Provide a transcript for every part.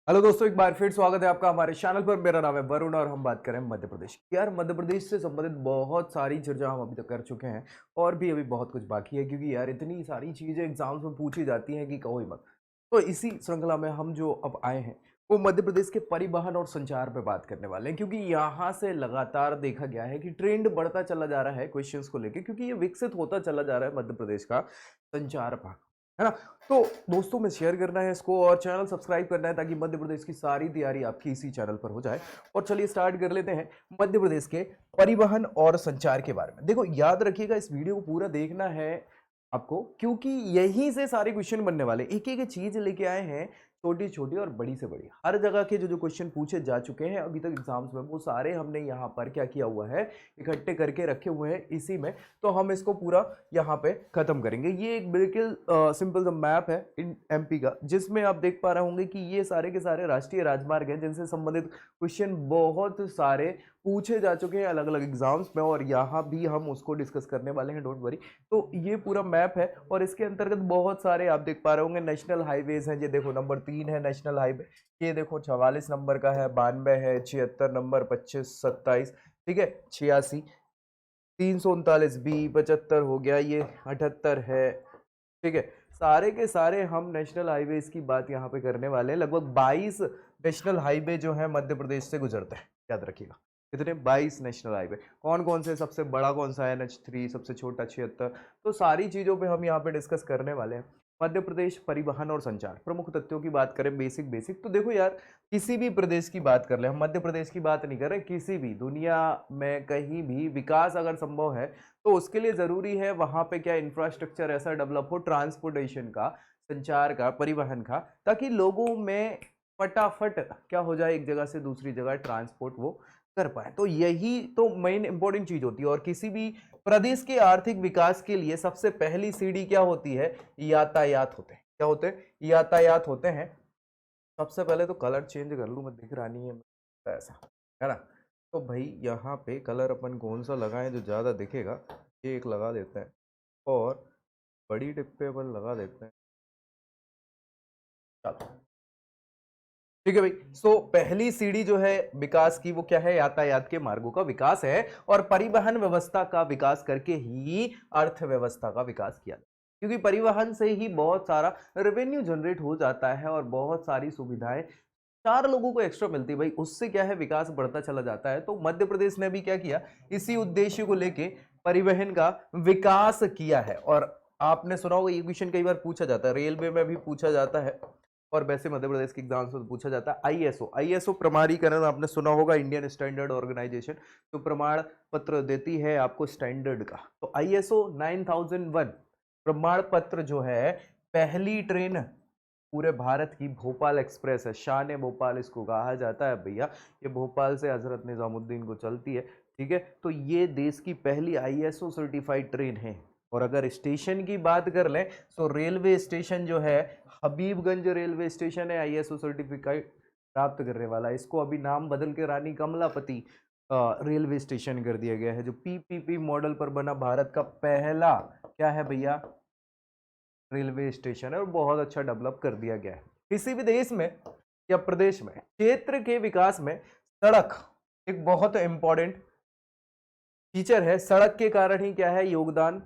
Hello दोस्तों, एक बार फिर स्वागत है आपका हमारे चैनल पर। मेरा नाम है वरुण और हम बात करें मध्य प्रदेश की। यार, मध्य प्रदेश से संबंधित बहुत सारी चर्चा हम अभी तक कर चुके हैं और भी अभी बहुत कुछ बाकी है, क्योंकि यार इतनी सारी चीज़ें एग्जाम्स में पूछी जाती हैं कि कहो ही मत। तो इसी श्रृंखला में हम जो अब आए हैं वो मध्य प्रदेश के परिवहन और संचार पे बात करने वाले हैं, क्योंकि यहाँ से लगातार देखा गया है कि ट्रेंड बढ़ता चला जा रहा है क्वेश्चंस को लेकर, क्योंकि ये विकसित होता चला जा रहा है मध्य प्रदेश का संचार भाग, है ना। तो दोस्तों में शेयर करना है इसको और चैनल सब्सक्राइब करना है, ताकि मध्य प्रदेश की सारी तैयारी आपकी इसी चैनल पर हो जाए। और चलिए स्टार्ट कर लेते हैं मध्य प्रदेश के परिवहन और संचार के बारे में। देखो, याद रखिएगा, इस वीडियो को पूरा देखना है आपको, क्योंकि यहीं से सारे क्वेश्चन बनने वाले। एक एक चीज लेके आए हैं, छोटी छोटी और बड़ी से बड़ी, हर जगह के जो जो क्वेश्चन पूछे जा चुके हैं अभी तक एग्जाम्स में, वो सारे हमने यहाँ पर क्या किया हुआ है, इकट्ठे करके रखे हुए हैं इसी में। तो हम इसको पूरा यहाँ पे खत्म करेंगे। ये एक बिल्कुल सिंपल सा मैप है इन एमपी का, जिसमें आप देख पा रहे होंगे कि ये सारे के सारे राष्ट्रीय राजमार्ग हैं जिनसे संबंधित क्वेश्चन बहुत सारे पूछे जा चुके हैं अलग अलग एग्जाम्स में, और यहाँ भी हम उसको डिस्कस करने वाले हैं, डोंट वरी। तो ये पूरा मैप है और इसके अंतर्गत बहुत सारे आप देख पा रहे होंगे नेशनल हाईवेज हैं। ये देखो, नंबर 3 है नेशनल हाईवे, ये देखो 44 नंबर का है, 92 है, 76 नंबर, 25, 27, ठीक है, 86, 339 बी, 75 हो गया, ये 78 है, ठीक है। सारे के सारे हम नेशनल हाईवेज की बात यहाँ पे करने वाले हैं। लगभग 22 नेशनल हाईवे जो है मध्य प्रदेश से गुजरते हैं, याद रखिएगा। कितने? 22 नेशनल हाईवे। कौन कौन से, सबसे बड़ा कौन सा है? NH3, सबसे छोटा 76। तो सारी चीजों पे हम यहाँ पे डिस्कस करने वाले हैं। मध्य प्रदेश परिवहन और संचार, प्रमुख तथ्यों की बात करें, बेसिक बेसिक तो देखो यार, किसी भी प्रदेश की बात कर ले, हम मध्य प्रदेश की बात नहीं कर रहे, किसी भी दुनिया में कहीं भी विकास अगर संभव है तो उसके लिए जरूरी है वहां पे क्या, इंफ्रास्ट्रक्चर ऐसा डेवलप हो, ट्रांसपोर्टेशन का, संचार का, परिवहन का, ताकि लोगों में फटाफट क्या हो जाए, एक जगह से दूसरी जगह ट्रांसपोर्ट वो कर पाए। तो यही तो मेन इंपॉर्टेंट चीज होती है। और किसी भी प्रदेश के आर्थिक विकास के लिए सबसे पहली सीढ़ी क्या होती है? यातायात होते हैं। क्या होते हैं? यातायात होते हैं। सबसे पहले तो कलर चेंज कर लूं, मैं दिख रहा नहीं है ऐसा, है ना। तो भाई यहाँ पे कलर अपन कौन सा लगाएं जो ज़्यादा दिखेगा, ये एक लगा देते हैं, और बड़ी टिप पे अपन लगा देते हैं। चलो ठीक है भाई। सो पहली सीढ़ी जो है विकास की, वो क्या है? यातायात के मार्गों का विकास है, और परिवहन व्यवस्था का विकास करके ही अर्थव्यवस्था का विकास किया जाए, क्योंकि परिवहन से ही बहुत सारा रेवेन्यू जनरेट हो जाता है और बहुत सारी सुविधाएं चार लोगों को एक्स्ट्रा मिलती है भाई, उससे क्या है, विकास बढ़ता चला जाता है। तो मध्य प्रदेश ने भी क्या किया, इसी उद्देश्य को लेके परिवहन का विकास किया है। और आपने सुना होगा, ये क्वेश्चन कई बार पूछा जाता है, रेलवे में भी पूछा जाता है, और वैसे मध्य प्रदेश के एग्जाम्स में पूछा जाता है। आईएसओ प्रमाणीकरण आपने सुना होगा, इंडियन स्टैंडर्ड ऑर्गेनाइजेशन तो प्रमाण पत्र देती है आपको स्टैंडर्ड का। तो आईएसओ 9001 प्रमाण पत्र जो है, पहली ट्रेन पूरे भारत की भोपाल एक्सप्रेस है, शान ए भोपाल इसको कहा जाता है भैया। ये भोपाल से हजरत निजामुद्दीन को चलती है, ठीक है। तो ये देश की पहली आईएसओ सर्टिफाइड ट्रेन है। और अगर स्टेशन की बात कर लें तो रेलवे स्टेशन जो है, हबीबगंज रेलवे स्टेशन है आईएसओ सर्टिफिकेट प्राप्त करने वाला। इसको अभी नाम बदल के रानी कमलापति रेलवे स्टेशन कर दिया गया है, जो पीपीपी मॉडल पर बना भारत का पहला क्या है भैया, रेलवे स्टेशन है, और बहुत अच्छा डेवलप कर दिया गया है। किसी भी देश में या प्रदेश में क्षेत्र के विकास में सड़क एक बहुत इंपॉर्टेंट फीचर है। सड़क के कारण ही क्या है, योगदान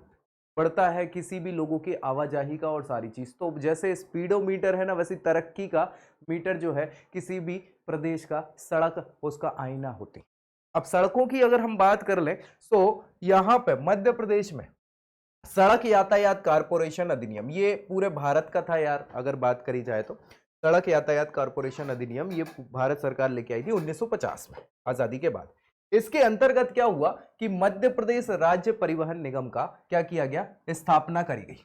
बढ़ता है किसी भी लोगों की आवाजाही का और सारी चीज। तो जैसे स्पीडोमीटर है ना, वैसे तरक्की का मीटर जो है किसी भी प्रदेश का, सड़क उसका आईना होती है। अब सड़कों की अगर हम बात कर लें तो यहां पे मध्य प्रदेश में सड़क यातायात कारपोरेशन अधिनियम, ये पूरे भारत का था यार, अगर बात करी जाए तो सड़क यातायात कारपोरेशन अधिनियम ये भारत सरकार लेके आई थी 1950 में, आजादी के बाद। इसके अंतर्गत क्या हुआ कि मध्य प्रदेश राज्य परिवहन निगम का क्या किया गया, स्थापना करी गई।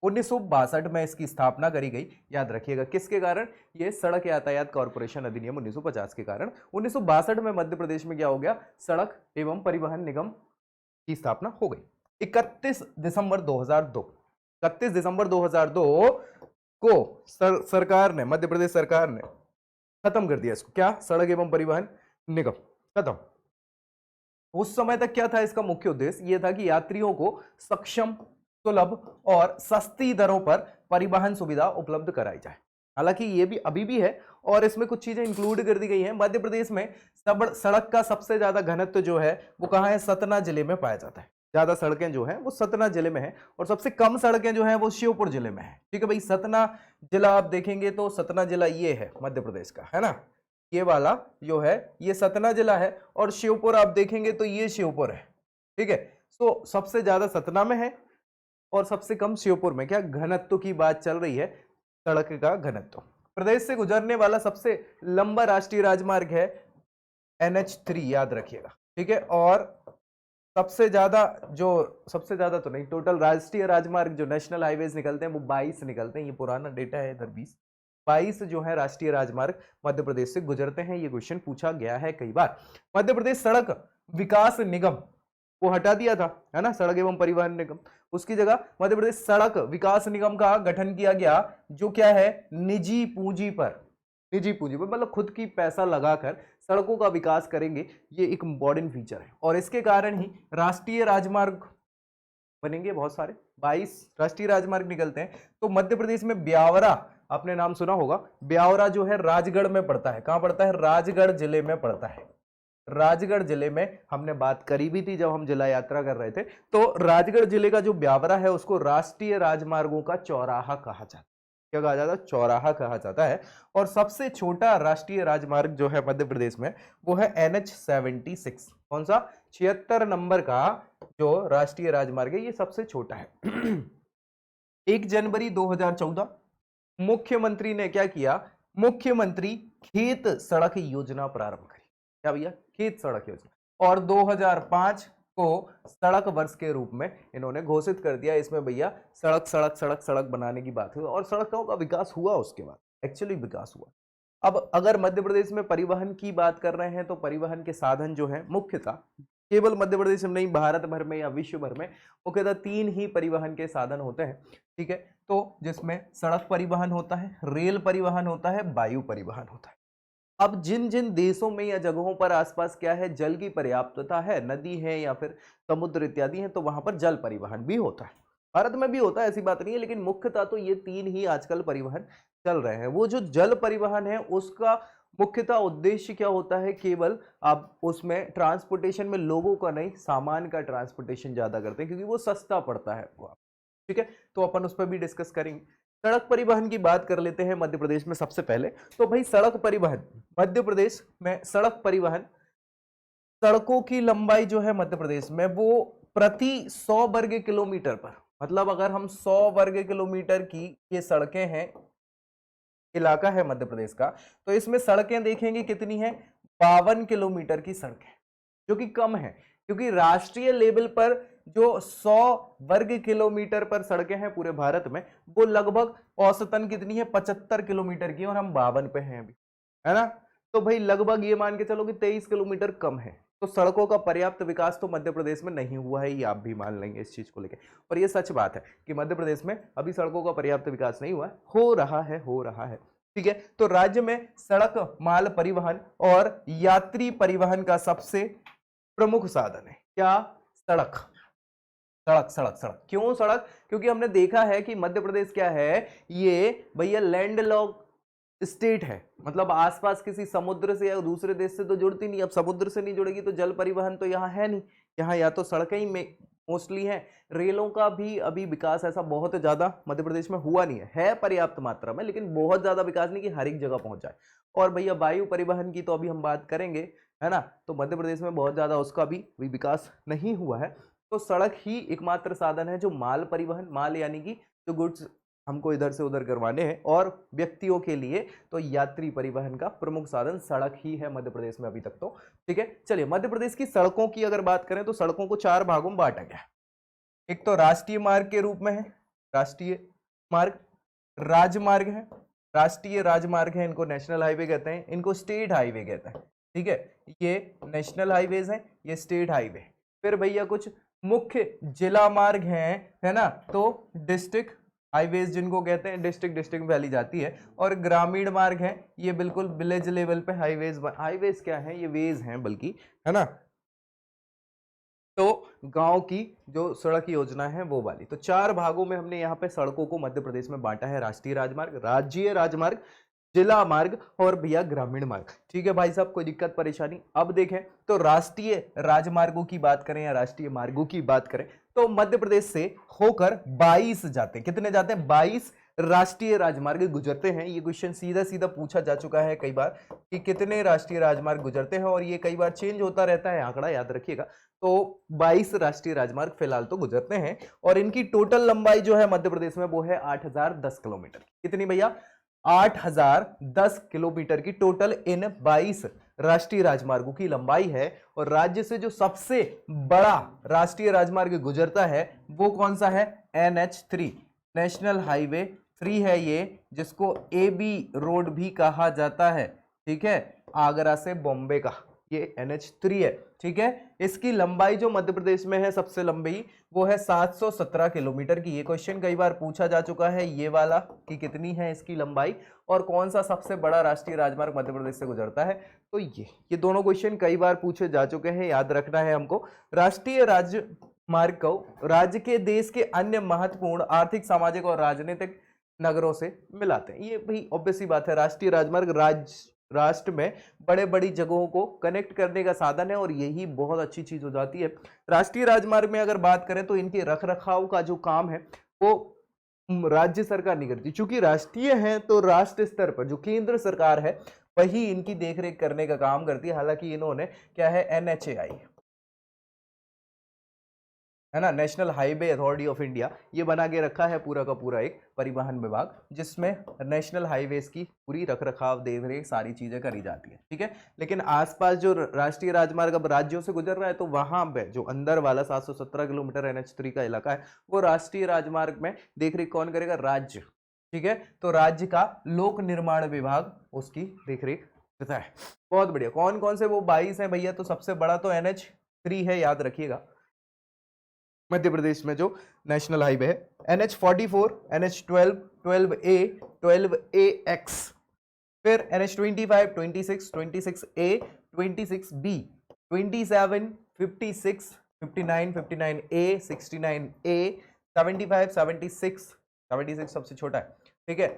1962 में इसकी स्थापना करी गई। याद रखिएगा किसके कारण, ये सड़क यातायात कॉर्पोरेशन अधिनियम 1950 के कारण 1962 में मध्य प्रदेश में क्या हो गया, सड़क एवं परिवहन निगम की स्थापना हो गई। 31 दिसंबर 2002, 31 दिसंबर 2002 को सरकार ने, मध्य प्रदेश सरकार ने खत्म कर दिया इसको, क्या, सड़क एवं परिवहन निगम खत्म। उस समय तक क्या था इसका मुख्य उद्देश्य, यह था कि यात्रियों को सक्षम, सुलभ और सस्ती दरों पर परिवहन सुविधा उपलब्ध कराई जाए। हालांकि ये भी अभी भी है और इसमें कुछ चीजें इंक्लूड कर दी गई हैं। मध्य प्रदेश में सड़क का सबसे ज्यादा घनत्व जो है वो कहाँ है, सतना जिले में पाया जाता है। ज्यादा सड़कें जो हैं वो सतना जिले में है और सबसे कम सड़कें जो हैं वो श्योपुर जिले में है। ठीक है भाई, सतना जिला आप देखेंगे तो सतना जिला ये है मध्य प्रदेश का, है ना, ये वाला जो है ये सतना जिला है और श्योपुर आप देखेंगे तो ये श्योपुर है। ठीक है, तो सबसे ज्यादा सतना में है और सबसे कम श्योपुर में। क्या घनत्व की बात चल रही है, सड़क का घनत्व। प्रदेश से गुजरने वाला सबसे लंबा राष्ट्रीय राजमार्ग है NH3, याद रखिएगा। ठीक है, और सबसे ज्यादा तो नहीं, टोटल राष्ट्रीय राजमार्ग जो नेशनल हाईवेज निकलते हैं वो 22 निकलते हैं। ये पुराना डेटा है इधर, 22 जो है राष्ट्रीय राजमार्ग मध्य प्रदेश से गुजरते हैं। ये क्वेश्चन पूछा गया है कई बार। मध्य प्रदेश सड़क विकास निगम को हटा दिया था, है ना, सड़क एवं परिवहन निगम, उसकी जगह मध्य प्रदेश सड़क विकास निगम का गठन किया गया, जो क्या है, निजी पूंजी पर मतलब खुद की पैसा लगाकर सड़कों का विकास करेंगे। ये एक इंपॉर्टेंट फीचर है और इसके कारण ही राष्ट्रीय राजमार्ग बनेंगे बहुत सारे। 22 राष्ट्रीय राजमार्ग निकलते हैं। तो मध्य प्रदेश में ब्यावरा, आपने नाम सुना होगा, ब्यावरा जो है राजगढ़ में पड़ता है। कहां पड़ता है, राजगढ़ जिले में पड़ता है। राजगढ़ जिले में हमने बात करी भी थी जब हम जिला यात्रा कर रहे थे। तो राजगढ़ जिले का जो ब्यावरा है उसको राष्ट्रीय राजमार्गों का चौराहा कहा जाता है। क्या कहा जाता है, चौराहा कहा जाता है। और सबसे छोटा राष्ट्रीय राजमार्ग जो है मध्य प्रदेश में वो है NH76। कौन सा, 76 नंबर का जो राष्ट्रीय राजमार्ग है ये सबसे छोटा है। 1 जनवरी 2014 मुख्यमंत्री ने क्या किया, मुख्यमंत्री खेत सड़क योजना प्रारंभ करी। क्या भैया, खेत सड़क योजना। और 2005 को सड़क वर्ष के रूप में इन्होंने घोषित कर दिया। इसमें भैया सड़क बनाने की बात हुई और सड़कों का विकास हुआ, उसके बाद एक्चुअली विकास हुआ। अब अगर मध्य प्रदेश में परिवहन की बात कर रहे हैं तो परिवहन के साधन जो है मुख्यतः, केवल मध्य प्रदेश में नहीं, भारत भर में या विश्व भर में मुख्यतः 3 ही परिवहन के साधन होते हैं। ठीक है, तो जिसमें सड़क परिवहन होता है, रेल परिवहन होता है, वायु परिवहन होता है। अब जिन जिन देशों में या जगहों पर आसपास क्या है, जल की पर्याप्तता है, नदी है या फिर समुद्र इत्यादि है, तो वहां पर जल परिवहन भी होता है। भारत में भी होता है, ऐसी बात नहीं है, लेकिन मुख्यतः तो ये 3 ही आजकल परिवहन चल रहे हैं। वो जो जल परिवहन है उसका मुख्यतः उद्देश्य क्या होता है, केवल आप उसमें ट्रांसपोर्टेशन में लोगों का नहीं, सामान का ट्रांसपोर्टेशन ज्यादा करते हैं क्योंकि वो सस्ता पड़ता है वो। ठीक है, तो अपन उस पर भी डिस्कस करेंगे। सड़क परिवहन की बात कर लेते हैं मध्य प्रदेश में सबसे पहले। तो भाई सड़क परिवहन मध्य प्रदेश में, सड़क परिवहन, सड़कों की लंबाई जो है मध्य प्रदेश में वो प्रति 100 वर्ग किलोमीटर पर, मतलब अगर हम 100 वर्ग किलोमीटर की ये सड़कें हैं, इलाका है मध्य प्रदेश का, तो इसमें सड़कें देखेंगे कितनी है, 52 किलोमीटर की सड़कें, जो कि कम है क्योंकि राष्ट्रीय लेवल पर जो 100 वर्ग किलोमीटर पर सड़कें हैं पूरे भारत में, वो लगभग औसतन कितनी है, 75 किलोमीटर की, और हम 52 पे हैं अभी, है ना। तो भाई लगभग ये मान के चलो कि 23 किलोमीटर कम है। तो सड़कों का पर्याप्त विकास तो मध्य प्रदेश में नहीं हुआ है, ये आप भी मान लेंगे इस चीज को लेकर। और ये सच बात है कि मध्य प्रदेश में अभी सड़कों का पर्याप्त विकास नहीं हुआ है, हो रहा है। ठीक है, तो राज्य में सड़क माल परिवहन और यात्री परिवहन का सबसे प्रमुख साधन है क्या, सड़क। सड़क क्यों सड़क, क्योंकि हमने देखा है कि मध्य प्रदेश क्या है, ये भैया लैंडलॉक स्टेट है, मतलब आसपास किसी समुद्र से या दूसरे देश से तो जुड़ती नहीं। अब समुद्र से नहीं जुड़ेगी तो जल परिवहन तो यहाँ है नहीं, यहाँ या तो सड़कें ही मोस्टली है। रेलों का भी अभी विकास ऐसा बहुत ज्यादा मध्य प्रदेश में हुआ नहीं है पर्याप्त मात्रा में, लेकिन बहुत ज्यादा विकास नहीं कि हर एक जगह पहुंच जाए। और भैया वायु परिवहन की तो अभी हम बात करेंगे, है ना, तो मध्य प्रदेश में बहुत ज्यादा उसका भी विकास नहीं हुआ है। तो सड़क ही एकमात्र साधन है जो माल परिवहन, माल यानी कि जो गुड्स हमको इधर से उधर करवाने हैं, और व्यक्तियों के लिए तो यात्री परिवहन का प्रमुख साधन सड़क ही है मध्य प्रदेश में अभी तक तो। ठीक है, चलिए मध्य प्रदेश की सड़कों की अगर बात करें तो सड़कों को 4 भागों में बांटा गया है। एक तो राष्ट्रीय मार्ग के रूप में है, राष्ट्रीय मार्ग, राजमार्ग है, राष्ट्रीय राजमार्ग है, इनको नेशनल हाईवे कहते हैं, इनको स्टेट हाईवे कहते हैं। ठीक है, ये नेशनल हाईवेज हैं, ये स्टेट हाईवे। फिर भैया कुछ मुख्य जिला मार्ग हैं, है ना, तो डिस्ट्रिक्ट हाईवेज जिनको कहते हैं, डिस्ट्रिक्ट में फैली जाती है। और ग्रामीण मार्ग है, ये बिल्कुल विलेज लेवल पे हाईवेज क्या है, ये वेज हैं बल्कि, है ना। तो गांव की जो सड़क योजना है वो वाली। तो 4 भागों में हमने यहाँ पे सड़कों को मध्य प्रदेश में बांटा है, राष्ट्रीय राजमार्ग, राज्य राजमार्ग, जिला मार्ग और भैया ग्रामीण मार्ग। ठीक है भाई साहब, कोई दिक्कत परेशानी? अब देखें तो राष्ट्रीय राजमार्गों की बात करें या राष्ट्रीय मार्गों की बात करें तो मध्य प्रदेश से होकर 22 जाते हैं। कितने जाते हैं? 22 राष्ट्रीय राजमार्ग गुजरते हैं। ये क्वेश्चन सीधा सीधा पूछा जा चुका है कई बार कि कितने राष्ट्रीय राजमार्ग गुजरते हैं, और ये कई बार चेंज होता रहता है आंकड़ा, याद रखिएगा। तो 22 राष्ट्रीय राजमार्ग फिलहाल तो गुजरते हैं, और इनकी टोटल लंबाई जो है मध्य प्रदेश में वो है 8010 किलोमीटर। कितनी भैया? 8010 किलोमीटर की टोटल इन 22 राष्ट्रीय राजमार्गों की लंबाई है। और राज्य से जो सबसे बड़ा राष्ट्रीय राजमार्ग गुजरता है वो कौन सा है? NH3, नेशनल हाईवे 3 है ये, जिसको AB रोड भी कहा जाता है। ठीक है, आगरा से बॉम्बे का ये NH3 है। ठीक है, इसकी लंबाई जो मध्य प्रदेश में है सबसे लंबी वो है 717 किलोमीटर की। ये क्वेश्चन कई बार पूछा जा चुका है ये वाला कि कितनी है इसकी लंबाई और कौन सा सबसे बड़ा राष्ट्रीय राजमार्ग मध्य प्रदेश से गुजरता है। तो ये दोनों क्वेश्चन कई बार पूछे जा चुके हैं, याद रखना है हमको। राष्ट्रीय राजमार्ग को राज्य के देश के अन्य महत्वपूर्ण आर्थिक, सामाजिक और राजनीतिक नगरों से मिलाते हैं। ये भाई ऑब्वियस सी बात है, राष्ट्रीय राजमार्ग राष्ट्र में बड़े बड़ी जगहों को कनेक्ट करने का साधन है, और यही बहुत अच्छी चीज हो जाती है। राष्ट्रीय राजमार्ग में अगर बात करें तो इनके रख रखाव का जो काम है वो राज्य सरकार नहीं करती, चूंकि राष्ट्रीय है तो राष्ट्र स्तर पर जो केंद्र सरकार है वही इनकी देखरेख करने का काम करती है। हालांकि इन्होंने क्या है, NHAI है ना, national highway authority of India, ये बना के रखा है पूरा का पूरा एक परिवहन विभाग, जिसमें नेशनल हाईवेज की पूरी रखरखाव, देखरेख, सारी चीजें करी जाती है। ठीक है, लेकिन आसपास जो राष्ट्रीय राजमार्ग अब राज्यों से गुजर रहा है तो वहां पे जो अंदर वाला 717 किलोमीटर NH3 का इलाका है वो राष्ट्रीय राजमार्ग में देखरेख कौन करेगा? राज्य। ठीक है, तो राज्य का लोक निर्माण विभाग उसकी देखरेख करता है। बहुत बढ़िया। कौन कौन से वो 22 है भैया? तो सबसे बड़ा तो NH3 है, याद रखिएगा, मध्य प्रदेश में जो नेशनल हाईवे है। NH44, NH12, 12A, 12AX, फिर NH25, 26, 26A, 26B, 27, 56, 59, 59A, 69A, 75, 76, 76 सबसे छोटा है। ठीक है,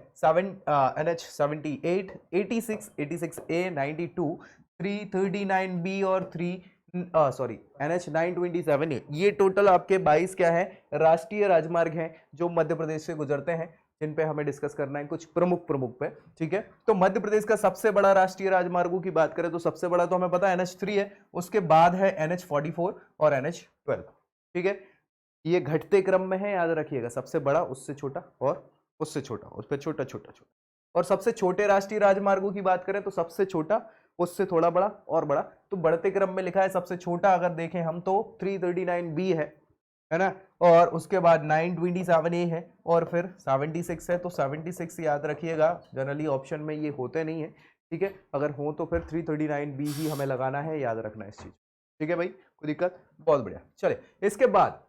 NH78, 86, 86A, 92, 339B और 3 NH927 है। ये टोटल आपके 22 क्या है? राष्ट्रीय राजमार्ग हैं जो मध्य प्रदेश से गुजरते हैं, जिन पे हमें डिस्कस करना है कुछ प्रमुख पे। ठीक है, तो मध्य प्रदेश का सबसे बड़ा राष्ट्रीय राजमार्गों की बात करें तो सबसे बड़ा तो हमें पता है NH3 है, उसके बाद है NH44 और NH12। ठीक है, ये घटते क्रम में है, याद रखिएगा, सबसे बड़ा, उससे छोटा और उससे छोटा, उस पर छोटा छोटा छोटा। और सबसे छोटे राष्ट्रीय राजमार्गों की बात करें तो सबसे छोटा, उससे थोड़ा बड़ा और बड़ा। तो बढ़ते क्रम में लिखा है सबसे छोटा अगर देखें हम तो 339B है ना, और उसके बाद 927A है और फिर 76 है। तो 76 याद रखिएगा, जनरली ऑप्शन में ये होते नहीं है। ठीक है, अगर हो तो फिर 339B ही हमें लगाना है, याद रखना है इस चीज। ठीक है भाई, कोई दिक्कत? बहुत बढ़िया। चले, इसके बाद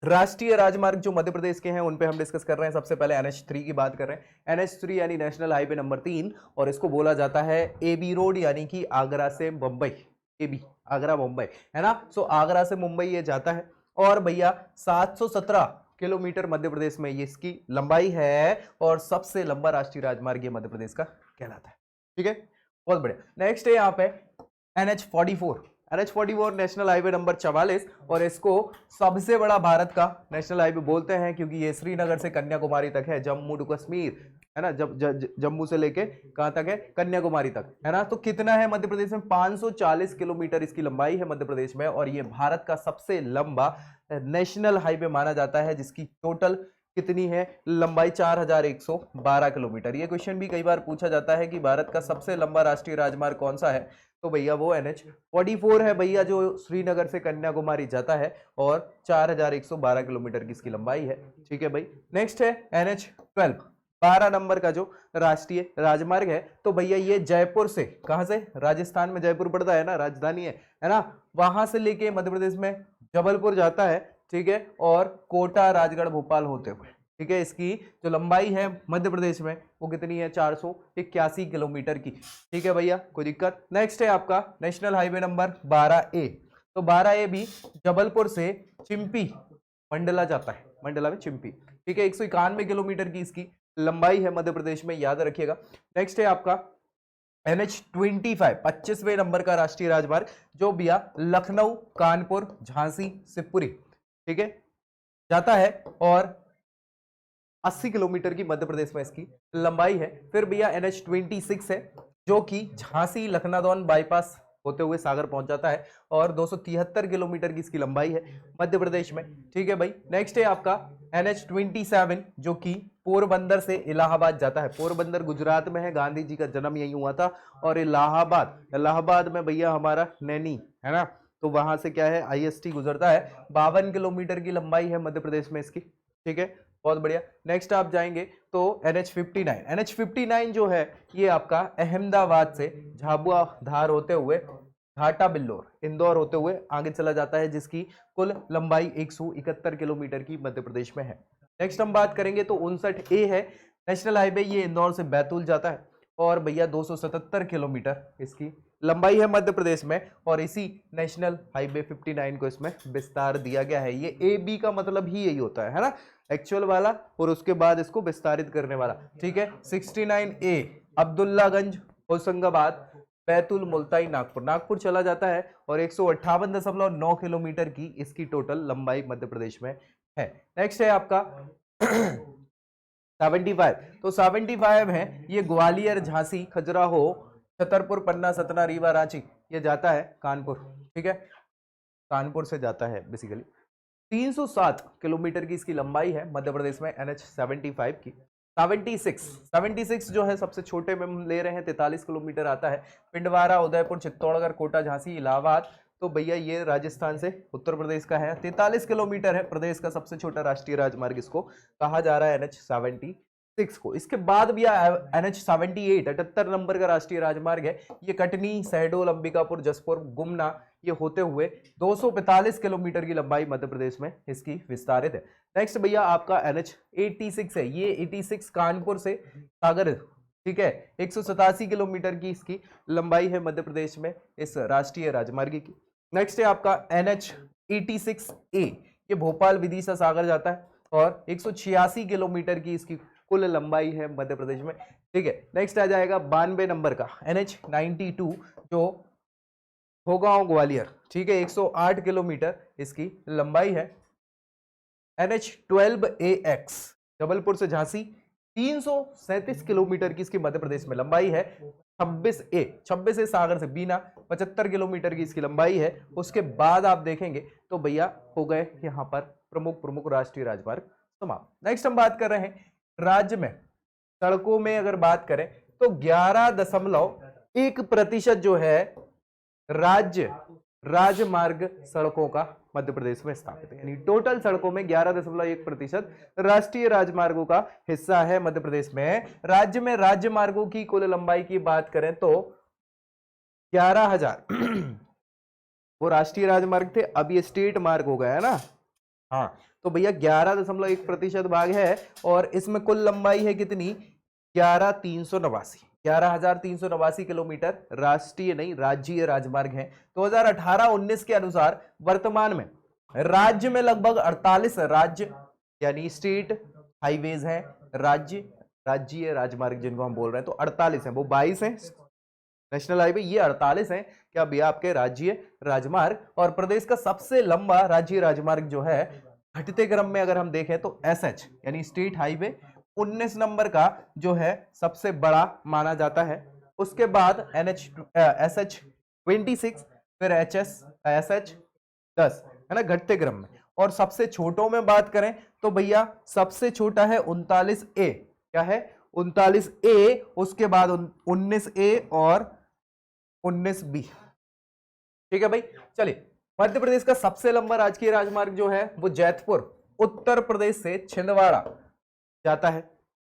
राष्ट्रीय राजमार्ग जो मध्य प्रदेश के हैं उन पे हम डिस्कस कर रहे हैं। सबसे पहले NH3 की बात कर रहे हैं। NH3 यानी नेशनल हाईवे नंबर 3, और इसको बोला जाता है AB रोड, यानी कि आगरा से मुंबई। AB आगरा मुंबई है ना, सो आगरा से मुंबई ये जाता है। और भैया 717 किलोमीटर मध्य प्रदेश में ये इसकी लंबाई है, और सबसे लंबा राष्ट्रीय राजमार्ग ये मध्य प्रदेश का कहलाता है। ठीक है, बहुत बढ़िया। नेक्स्ट है यहाँ पे NH44 नेशनल हाईवे नंबर 44, और इसको सबसे बड़ा भारत का नेशनल हाईवे बोलते हैं क्योंकि ये श्रीनगर से कन्याकुमारी तक है, जम्मू टू कश्मीर है ना, जम्मू से लेके कहां तक है? कन्याकुमारी तक है ना। तो कितना है मध्य प्रदेश में? 540 किलोमीटर इसकी लंबाई है मध्य प्रदेश में, और ये भारत का सबसे लंबा नेशनल हाईवे माना जाता है, जिसकी टोटल कितनी है लंबाई? 4112 किलोमीटर। ये क्वेश्चन भी कई बार पूछा जाता है कि भारत का सबसे लंबा राष्ट्रीय राजमार्ग कौन सा है, तो भैया वो NH44 है भैया, जो श्रीनगर से कन्याकुमारी जाता है, और 4112 किलोमीटर की इसकी लंबाई है। ठीक है भाई, नेक्स्ट है NH12, 12 नंबर का जो राष्ट्रीय राजमार्ग है। तो भैया ये जयपुर से, कहां से? राजस्थान में जयपुर पड़ता है ना, राजधानी है ना, वहां से लेके मध्य प्रदेश में जबलपुर जाता है। ठीक है, और कोटा, राजगढ़, भोपाल होते हुए। ठीक है, इसकी जो लंबाई है मध्य प्रदेश में वो कितनी है? 481 किलोमीटर की। ठीक है भैया, कोई दिक्कत? नेक्स्ट है आपका नेशनल हाईवे नंबर 12A। तो 12A भी जबलपुर से चिंपी मंडला जाता है, मंडला में चिंपी, ठीक है। 191 किलोमीटर की इसकी लंबाई है मध्य प्रदेश में, याद रखिएगा। नेक्स्ट है आपका NH25, 25वें नंबर का राष्ट्रीय राजमार्ग, जो भैया लखनऊ, कानपुर, झांसी, शिवपुरी, ठीक है, जाता है और 80 किलोमीटर की मध्य प्रदेश में इसकी लंबाई है। फिर भैया NH26 है, जो कि झांसी लखनऊ बाईपास होते हुए सागर पहुंच जाता है और 273 किलोमीटर की इसकी लंबाई है मध्य प्रदेश में, ठीक है भाई। नेक्स्ट है आपका NH27, जो कि पोरबंदर से इलाहाबाद जाता है। पोरबंदर गुजरात में है, गांधी जी का जन्म यही हुआ था। और इलाहाबाद में भैया हमारा नैनी है ना, तो वहां से क्या है, IST गुजरता है। 52 किलोमीटर की लंबाई है मध्य प्रदेश में इसकी, ठीक है, बहुत बढ़िया। नेक्स्ट आप जाएंगे तो NH59 जो है ये आपका अहमदाबाद से झाबुआ धार होते हुए घाटा बिल्लोर इंदौर होते हुए आगे चला जाता है, जिसकी कुल लंबाई 171 किलोमीटर की मध्य प्रदेश में है। नेक्स्ट हम बात करेंगे तो 59A है, नेशनल हाईवे, ये इंदौर से बैतूल जाता है और भैया 277 किलोमीटर इसकी लंबाई है मध्य प्रदेश में। और इसी नेशनल हाईवे 59 को इसमें विस्तार दिया गया है। ये AB का मतलब ही यही होता है ना, एक्चुअल वाला और उसके बाद इसको विस्तारित करने वाला, ठीक है। 69A अब्दुल्लागंज, होशंगाबाद, बैतूल, मुल्ताई, नागपुर चला जाता है और 158.9 किलोमीटर की इसकी टोटल लंबाई मध्य प्रदेश में है। नेक्स्ट है आपका 75, तो 75 है, ये ग्वालियर, झांसी, खजुराहो, छतरपुर, पन्ना, सतना, रीवा, रांची, ये जाता है कानपुर, ठीक है, कानपुर से जाता है बेसिकली। 307 किलोमीटर की इसकी लंबाई है मध्य प्रदेश में NH75 की। 76 जो है सबसे छोटे में हम ले रहे हैं, 43 किलोमीटर आता है। पिंडवारा, उदयपुर, चित्तौड़गढ़, कोटा, झांसी, इलाहाबाद, तो भैया ये राजस्थान से उत्तर प्रदेश का है। 43 किलोमीटर है, प्रदेश का सबसे छोटा राष्ट्रीय राजमार्ग इसको कहा जा रहा है NH76 को। इसके बाद भी NH78 78 नंबर का राष्ट्रीय राजमार्ग है, ये कटनी, शहडोल, अंबिकापुर, जसपुर, गुमना, ये होते हुए 245 किलोमीटर की लंबाई मध्य प्रदेश में इसकी विस्तारित है। नेक्स्ट भैया आपका NH86 है, ये 86 कानपुर से सागर, ठीक है, 187 किलोमीटर की इसकी लंबाई है मध्य प्रदेश में इस राष्ट्रीय राजमार्ग की। नेक्स्ट है आपका NH86A, ये भोपाल, विदिशा, सागर जाता है और 186 किलोमीटर की इसकी कुल लंबाई है मध्य प्रदेश में, ठीक है। नेक्स्ट आ जाएगा 92 नंबर का NH92, जो होगांव, ग्वालियर, ठीक है, 108 किलोमीटर इसकी लंबाई है। NH12AX जबलपुर से झांसी, 337 किलोमीटर की इसकी मध्य प्रदेश में लंबाई है। 26A सागर से बीना, 75 किलोमीटर की इसकी लंबाई है। उसके बाद आप देखेंगे तो भैया हो गए यहाँ पर प्रमुख राष्ट्रीय राजमार्ग समाप्त। नेक्स्ट हम बात कर रहे हैं राज्य में सड़कों में, अगर बात करें तो 11.1% जो है राज्य राजमार्ग सड़कों का मध्य प्रदेश में स्थापित है, यानी टोटल सड़कों में 11.1% राष्ट्रीय राजमार्गों का हिस्सा है मध्य प्रदेश में। राज्य में राजमार्गों की कुल लंबाई की बात करें तो 11,000 वो राष्ट्रीय राजमार्ग थे, अब ये स्टेट मार्ग हो गया है ना, हाँ, तो भैया 11.1% भाग है और इसमें कुल लंबाई है कितनी, 11,389 किलोमीटर राष्ट्रीय नहीं राज्यीय राजमार्ग है। 2018-19 के अनुसार वर्तमान में राज्य में लगभग 48 राज्य यानी स्टेट हाईवेज हैं, राज्यीय राजमार्ग जिनको हम बोल रहे हैं, तो 48 हैं, वो 22 हैं नेशनल हाईवे, ये 48 हैं क्या भैया आपके राज्यीय राजमार्ग। और प्रदेश का सबसे लंबा राज्यीय राजमार्ग जो है घटते क्रम में अगर हम देखें तो SH यानी स्टेट हाईवे 19 नंबर का जो है सबसे बड़ा माना जाता है। उसके बाद SH26, फिर SH10 है ना, घटते क्रम में। और सबसे छोटों में बात करें तो भैया सबसे छोटा है 39A, क्या है 39A, उसके बाद 19A और 19B, ठीक है भाई। चलिए, मध्य प्रदेश का सबसे लंबा राजकीय राजमार्ग जो है वो जैतपुर उत्तर प्रदेश से छिंदवाड़ा जाता है,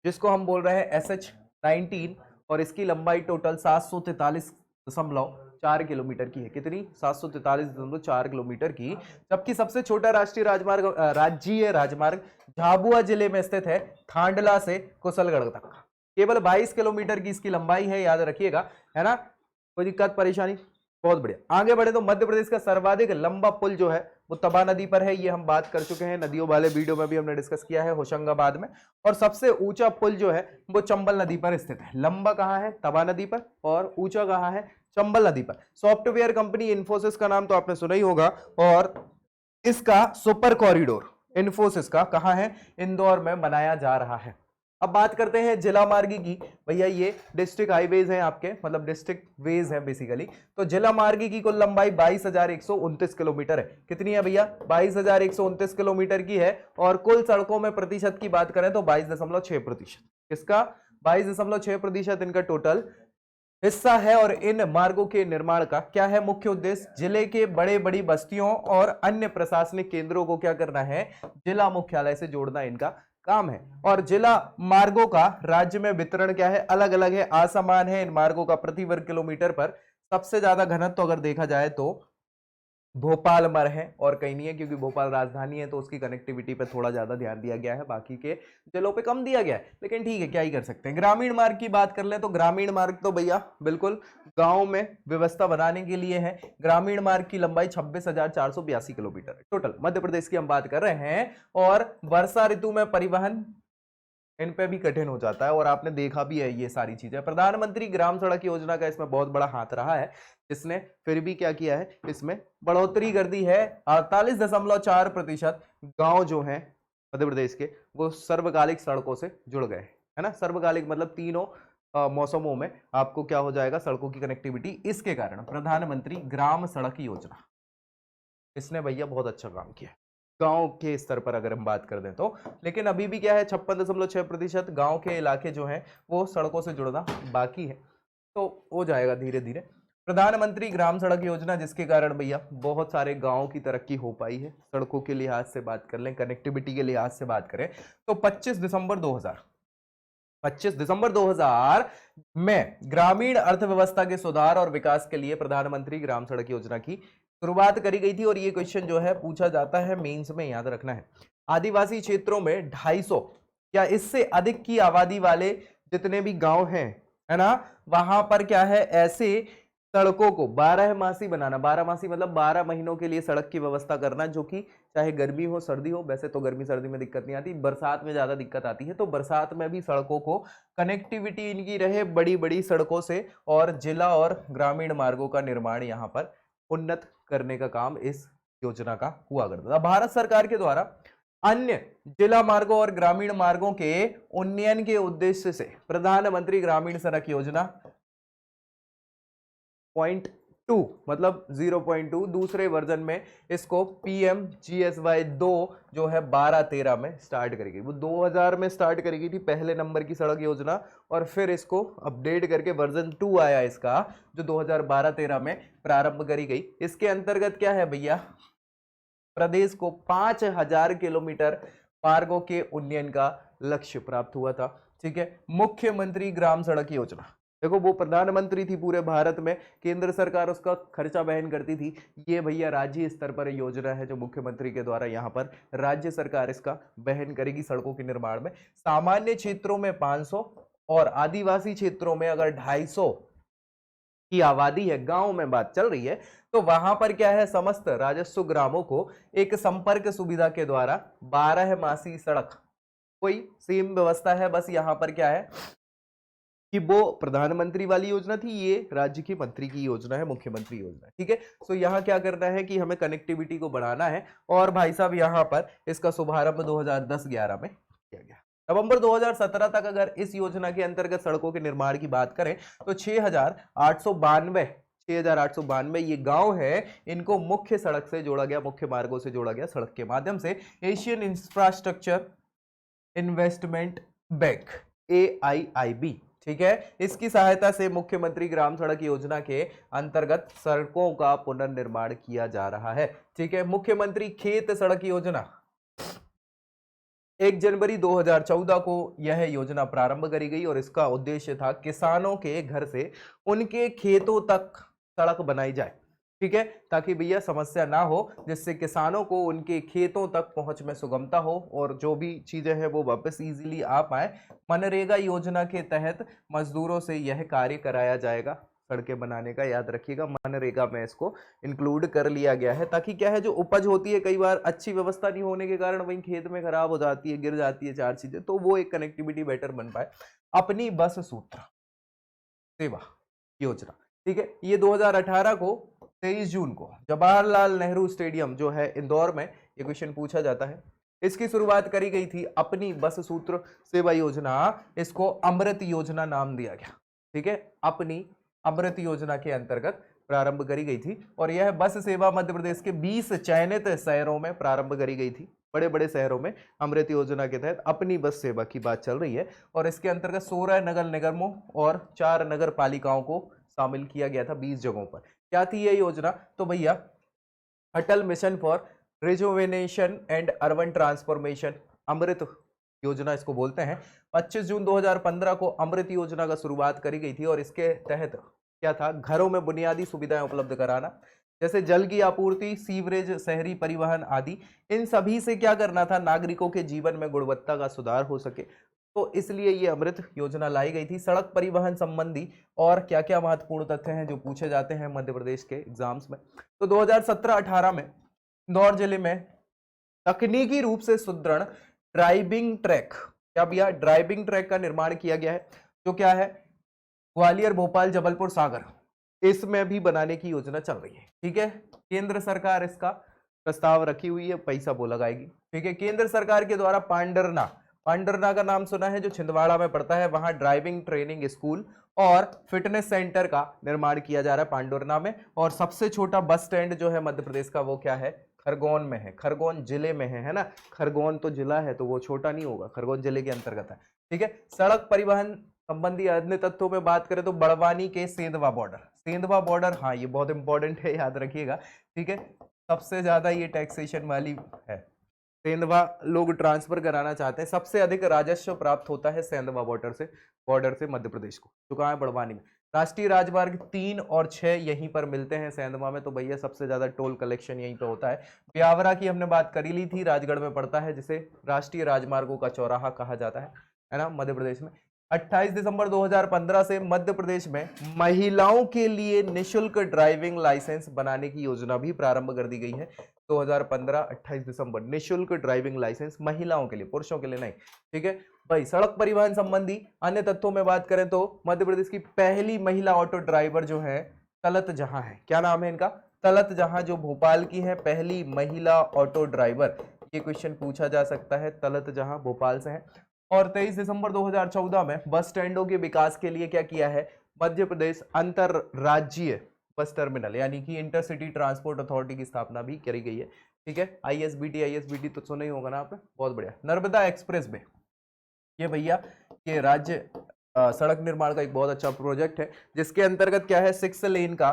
जिसको हम बोल रहे हैं SH19 और इसकी लंबाई टोटल 743.4 किलोमीटर की है। कितनी, 743.4 किलोमीटर की। जबकि सबसे छोटा राष्ट्रीय राजमार्ग राज्यीय राजमार्ग झाबुआ जिले में स्थित है, थांडला से कुशलगढ़ तक, केवल 22 किलोमीटर की इसकी लंबाई है, याद रखिएगा, है ना। कोई दिक्कत परेशानी? बहुत बढ़िया। आगे बढ़े तो मध्य प्रदेश का सर्वाधिक लंबा पुल जो है वो तबा नदी पर है, ये हम बात कर चुके हैं, नदियों वाले वीडियो में भी हमने डिस्कस किया है होशंगाबाद में। और सबसे ऊंचा पुल जो है वो चंबल नदी पर स्थित है। लंबा कहाँ है? तबा नदी पर, और ऊंचा कहाँ है? चंबल नदी पर। सॉफ्टवेयर कंपनी इन्फोसिस का नाम तो आपने सुना ही होगा, और इसका सुपर कॉरिडोर इन्फोसिस का कहाँ है? इंदौर में बनाया जा रहा है। अब बात करते हैं जिला मार्गी की। भैया ये डिस्ट्रिक्ट हाईवेज हैं आपके, मतलब डिस्ट्रिक्ट वेज हैं बेसिकली। तो जिला मार्गी की कुल लंबाई 22,129 किलोमीटर है। कितनी है भैया? 22,129 किलोमीटर की है। और कुल सड़कों में प्रतिशत की बात करें तो 22.6%। किसका? 22.6% इनका टोटल हिस्सा है। और इन मार्गों के निर्माण का क्या है मुख्य उद्देश्य? जिले के बड़े बड़ी बस्तियों और अन्य प्रशासनिक केंद्रों को क्या करना है? जिला मुख्यालय से जोड़ना इनका काम है। और जिला मार्गों का राज्य में वितरण क्या है? अलग अलग है, असमान है। इन मार्गों का प्रति वर्ग किलोमीटर पर सबसे ज्यादा घनत्व अगर देखा जाए तो भोपाल मर है, और कहीं नहीं है, क्योंकि भोपाल राजधानी है तो उसकी कनेक्टिविटी पे थोड़ा ज्यादा ध्यान दिया गया है, बाकी के जिलों पे कम दिया गया है, लेकिन ठीक है, क्या ही कर सकते हैं। ग्रामीण मार्ग की बात कर ले तो ग्रामीण मार्ग तो भैया बिल्कुल गांव में व्यवस्था बनाने के लिए है। ग्रामीण मार्ग की लंबाई 26,482 किलोमीटर है टोटल। मध्य प्रदेश की हम बात कर रहे हैं। और वर्षा ऋतु में परिवहन इन पे भी कठिन हो जाता है, और आपने देखा भी है ये सारी चीजें। प्रधानमंत्री ग्राम सड़क योजना का इसमें बहुत बड़ा हाथ रहा है, जिसने फिर भी क्या किया है? इसमें बढ़ोतरी कर दी है। 48.4% गांव जो हैं मध्य प्रदेश के वो सर्वकालिक सड़कों से जुड़ गए, है ना। सर्वकालिक मतलब तीनों मौसमों में आपको क्या हो जाएगा? सड़कों की कनेक्टिविटी। इसके कारण प्रधानमंत्री ग्राम सड़क योजना, इसने भैया बहुत अच्छा काम किया गांव के स्तर पर अगर हम बात कर दें तो। लेकिन अभी भी क्या है? 56.6% गांव के इलाके जो हैं वो सड़कों से जुड़ना बाकी है, तो हो जाएगा धीरे धीरे। प्रधानमंत्री ग्राम सड़क योजना, जिसके कारण भैया बहुत सारे गांवों की तरक्की हो पाई है। सड़कों के लिहाज से बात कर लें, कनेक्टिविटी के लिहाज से बात करें तो 25 दिसंबर 2000 में ग्रामीण अर्थव्यवस्था के सुधार और विकास के लिए प्रधानमंत्री ग्राम सड़क योजना की शुरुआत करी गई थी। और ये क्वेश्चन जो है पूछा जाता है मेंस में, याद रखना है। आदिवासी क्षेत्रों में 250 या इससे अधिक की आबादी वाले जितने भी गांव हैं, है ना, वहां पर क्या है? ऐसे सड़कों को 12 मासी बनाना। 12 मासी मतलब 12 महीनों के लिए सड़क की व्यवस्था करना, जो कि चाहे गर्मी हो सर्दी हो। वैसे तो गर्मी सर्दी में दिक्कत नहीं आती, बरसात में ज्यादा दिक्कत आती है। तो बरसात में भी सड़कों को कनेक्टिविटी इनकी रहे बड़ी बड़ी सड़कों से, और जिला और ग्रामीण मार्गों का निर्माण यहाँ पर उन्नत करने का काम इस योजना का हुआ करता था। भारत सरकार के द्वारा अन्य जिला मार्गों और ग्रामीण मार्गों के उन्नयन के उद्देश्य से प्रधानमंत्री ग्रामीण सड़क योजना 0.2 मतलब 0.2 दूसरे वर्जन में इसको PMGSY 2 जो है 12-13 में स्टार्ट करी गई। वो 2000 में स्टार्ट करी गई थी पहले नंबर की सड़क योजना, और फिर इसको अपडेट करके वर्जन 2 आया इसका, जो 2012-13 में प्रारंभ करी गई। इसके अंतर्गत क्या है भैया? प्रदेश को 5000 किलोमीटर मार्गों के उन्नयन का लक्ष्य प्राप्त हुआ था। ठीक है, मुख्यमंत्री ग्राम सड़क योजना, देखो वो प्रधानमंत्री थी पूरे भारत में, केंद्र सरकार उसका खर्चा वहन करती थी। ये भैया राज्य स्तर पर योजना है जो मुख्यमंत्री के द्वारा यहाँ पर राज्य सरकार इसका वहन करेगी सड़कों के निर्माण में। सामान्य क्षेत्रों में 500 और आदिवासी क्षेत्रों में अगर 250 की आबादी है, गांव में बात चल रही है, तो वहां पर क्या है? समस्त राजस्व ग्रामों को एक संपर्क सुविधा के द्वारा 12 मासी सड़क, कोई सेम व्यवस्था है, बस यहां पर क्या है कि वो प्रधानमंत्री वाली योजना थी, ये राज्य की मंत्री की योजना है, मुख्यमंत्री योजना। ठीक है, सो यहाँ क्या करना है कि हमें कनेक्टिविटी को बढ़ाना है। और भाई साहब यहाँ पर इसका शुभारंभ 2010-11 में किया गया। नवंबर 2017 तक अगर इस योजना के अंतर्गत सड़कों के निर्माण की बात करें तो 6,892 ये गांव है, इनको मुख्य सड़क से जोड़ा गया, मुख्य मार्गों से जोड़ा गया सड़क के माध्यम से। Asian infrastructure investment bank AIIB, ठीक है, इसकी सहायता से मुख्यमंत्री ग्राम सड़क योजना के अंतर्गत सड़कों का पुनर्निर्माण किया जा रहा है। ठीक है, मुख्यमंत्री खेत सड़क योजना 1 जनवरी 2014 को यह योजना प्रारंभ करी गई, और इसका उद्देश्य था किसानों के घर से उनके खेतों तक सड़क बनाई जाए। ठीक है, ताकि भैया समस्या ना हो, जिससे किसानों को उनके खेतों तक पहुंच में सुगमता हो, और जो भी चीजें हैं वो वापस इजीली आ पाए। मनरेगा योजना के तहत मजदूरों से यह कार्य कराया जाएगा। सड़कें बनाने का, याद रखिएगा मनरेगा में इसको इंक्लूड कर लिया गया है, ताकि क्या है जो उपज होती है कई बार अच्छी व्यवस्था नहीं होने के कारण वहीं खेत में खराब हो जाती है, गिर जाती है चार चीजें, तो वो एक कनेक्टिविटी बेटर बन पाए। अपनी बस सूत्र सेवा योजना, ठीक है, ये 2018 को 23 जून को जवाहरलाल नेहरू स्टेडियम जो है इंदौर में ये क्वेश्चन पूछा जाता है। इसकी शुरुआत करी गई थी अपनी बस सूत्र सेवा योजना, इसको अमृत योजना नाम दिया गया, ठीक है, अपनी अमृत योजना के अंतर्गत प्रारंभ करी गई थी। और यह बस सेवा मध्य प्रदेश के 20 चयनित शहरों में प्रारंभ करी गई थी, बड़े बड़े शहरों में अमृत योजना के तहत अपनी बस सेवा की बात चल रही है। और इसके अंतर्गत 16 नगर निगमों और 4 नगर पालिकाओं को शामिल किया गया था 20 जगहों पर। क्या थी यह योजना? तो भैया Atal mission for rejuvenation and urban transformation, Amrut योजना इसको बोलते हैं। 25 जून 2015 को अमृत योजना का शुरुआत करी गई थी और इसके तहत क्या था, घरों में बुनियादी सुविधाएं उपलब्ध कराना, जैसे जल की आपूर्ति, सीवरेज, शहरी परिवहन आदि। इन सभी से क्या करना था, नागरिकों के जीवन में गुणवत्ता का सुधार हो सके, तो इसलिए ये अमृत योजना लाई गई थी। सड़क परिवहन संबंधी और क्या क्या महत्वपूर्ण तथ्य हैं जो पूछे जाते हैं मध्य प्रदेश के एग्जाम्स में। तो 2017-18 में इंदौर जिले में तकनीकी रूप से सुदृढ़ ड्राइविंग ट्रैक, क्या भैया, ड्राइविंग ट्रैक का निर्माण किया गया है, जो क्या है ग्वालियर, भोपाल, जबलपुर, सागर, इसमें भी बनाने की योजना चल रही है, ठीक है। केंद्र सरकार इसका प्रस्ताव रखी हुई है, पैसा वो लगाएगी, ठीक है। केंद्र सरकार के द्वारा पांडरना, पांडरना का नाम सुना है, जो छिंदवाड़ा में पड़ता है, वहां ड्राइविंग ट्रेनिंग स्कूल और फिटनेस सेंटर का निर्माण किया जा रहा है पांडुरना में। और सबसे छोटा बस स्टैंड जो है मध्य प्रदेश का वो क्या है, खरगोन में है, खरगोन जिले में है ना, खरगोन तो जिला है तो वो छोटा नहीं होगा, खरगोन जिले के अंतर्गत है, ठीक है। सड़क परिवहन संबंधी अन्य तथ्यों में बात करें तो बड़वानी के सेंधवा बॉर्डर, सेंधवा बॉर्डर, हाँ ये बहुत इंपॉर्टेंट है, याद रखिएगा, ठीक है, सबसे ज्यादा ये टैक्सेशन वाली है, सेंधवा लोग ट्रांसफर कराना चाहते हैं, सबसे अधिक राजस्व प्राप्त होता है सेंधवा बॉर्डर से मध्य प्रदेश को, जो कहाँ है, बड़वानी में। राष्ट्रीय राजमार्ग 3 और 6 यहीं पर मिलते हैं सेंधवा में, तो भैया सबसे ज्यादा टोल कलेक्शन यहीं पे होता है। ब्यावरा की हमने बात करी ली थी, राजगढ़ में पड़ता है, जिसे राष्ट्रीय राजमार्गों का चौराहा कहा जाता है ना, मध्य प्रदेश में। 28 दिसंबर 2015 से मध्य प्रदेश में महिलाओं के लिए निशुल्क ड्राइविंग लाइसेंस बनाने की योजना भी प्रारंभ कर दी गई है। 2015 28 दिसंबर निशुल्क ड्राइविंग लाइसेंस महिलाओं के लिए, पुरुषों के लिए नहीं, ठीक है भाई। सड़क परिवहन संबंधी अन्य तथ्यों में बात करें तो मध्य प्रदेश की पहली महिला ऑटो ड्राइवर जो है तलत जहां है, क्या नाम है इनका, तलत जहां, जो भोपाल की है पहली महिला ऑटो ड्राइवर, ये क्वेश्चन पूछा जा सकता है, तलत जहां भोपाल से है। और 23 दिसंबर 2014 में बस स्टैंडों के विकास के लिए क्या किया है, मध्य प्रदेश अंतरराज्यीय बस टर्मिनल यानी कि इंटरसिटी ट्रांसपोर्ट अथॉरिटी की स्थापना भी करी गई है, ठीक है। आईएसबीटी तो सुना ही होगा ना आपने, बहुत बढ़िया। नर्मदा एक्सप्रेस वे, ये भैया ये राज्य सड़क निर्माण का एक बहुत अच्छा प्रोजेक्ट है, जिसके अंतर्गत क्या है, 6 लेन का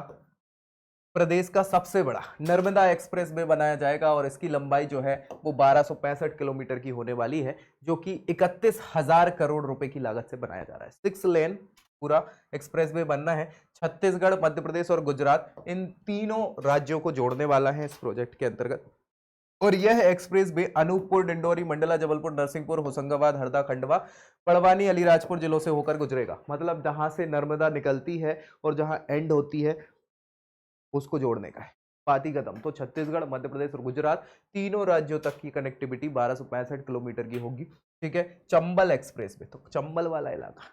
प्रदेश का सबसे बड़ा नर्मदा एक्सप्रेस वे बनाया जाएगा और इसकी लंबाई जो है वो 1265 किलोमीटर की होने वाली है, जो कि 31,000 करोड़ रुपए की लागत से बनाया जा रहा है। 6 लेन पूरा एक्सप्रेस वे बनना है। छत्तीसगढ़, मध्य प्रदेश और गुजरात, इन तीनों राज्यों को जोड़ने वाला है इस प्रोजेक्ट के अंतर्गत। और यह एक्सप्रेस वे अनूपपुर, डिंडोरी, मंडला, जबलपुर, नरसिंहपुर, होशंगाबाद, हरदा, खंडवा, पड़वानी, अलीराजपुर जिलों से होकर गुजरेगा। मतलब जहां से नर्मदा निकलती है और जहां एंड होती है उसको जोड़ने का है। बात ही खत्म। तो छत्तीसगढ़, मध्य प्रदेश और गुजरात तीनों राज्यों तक की कनेक्टिविटी 1265 किलोमीटर की होगी, ठीक है। चंबल एक्सप्रेस वे, तो चंबल वाला इलाका,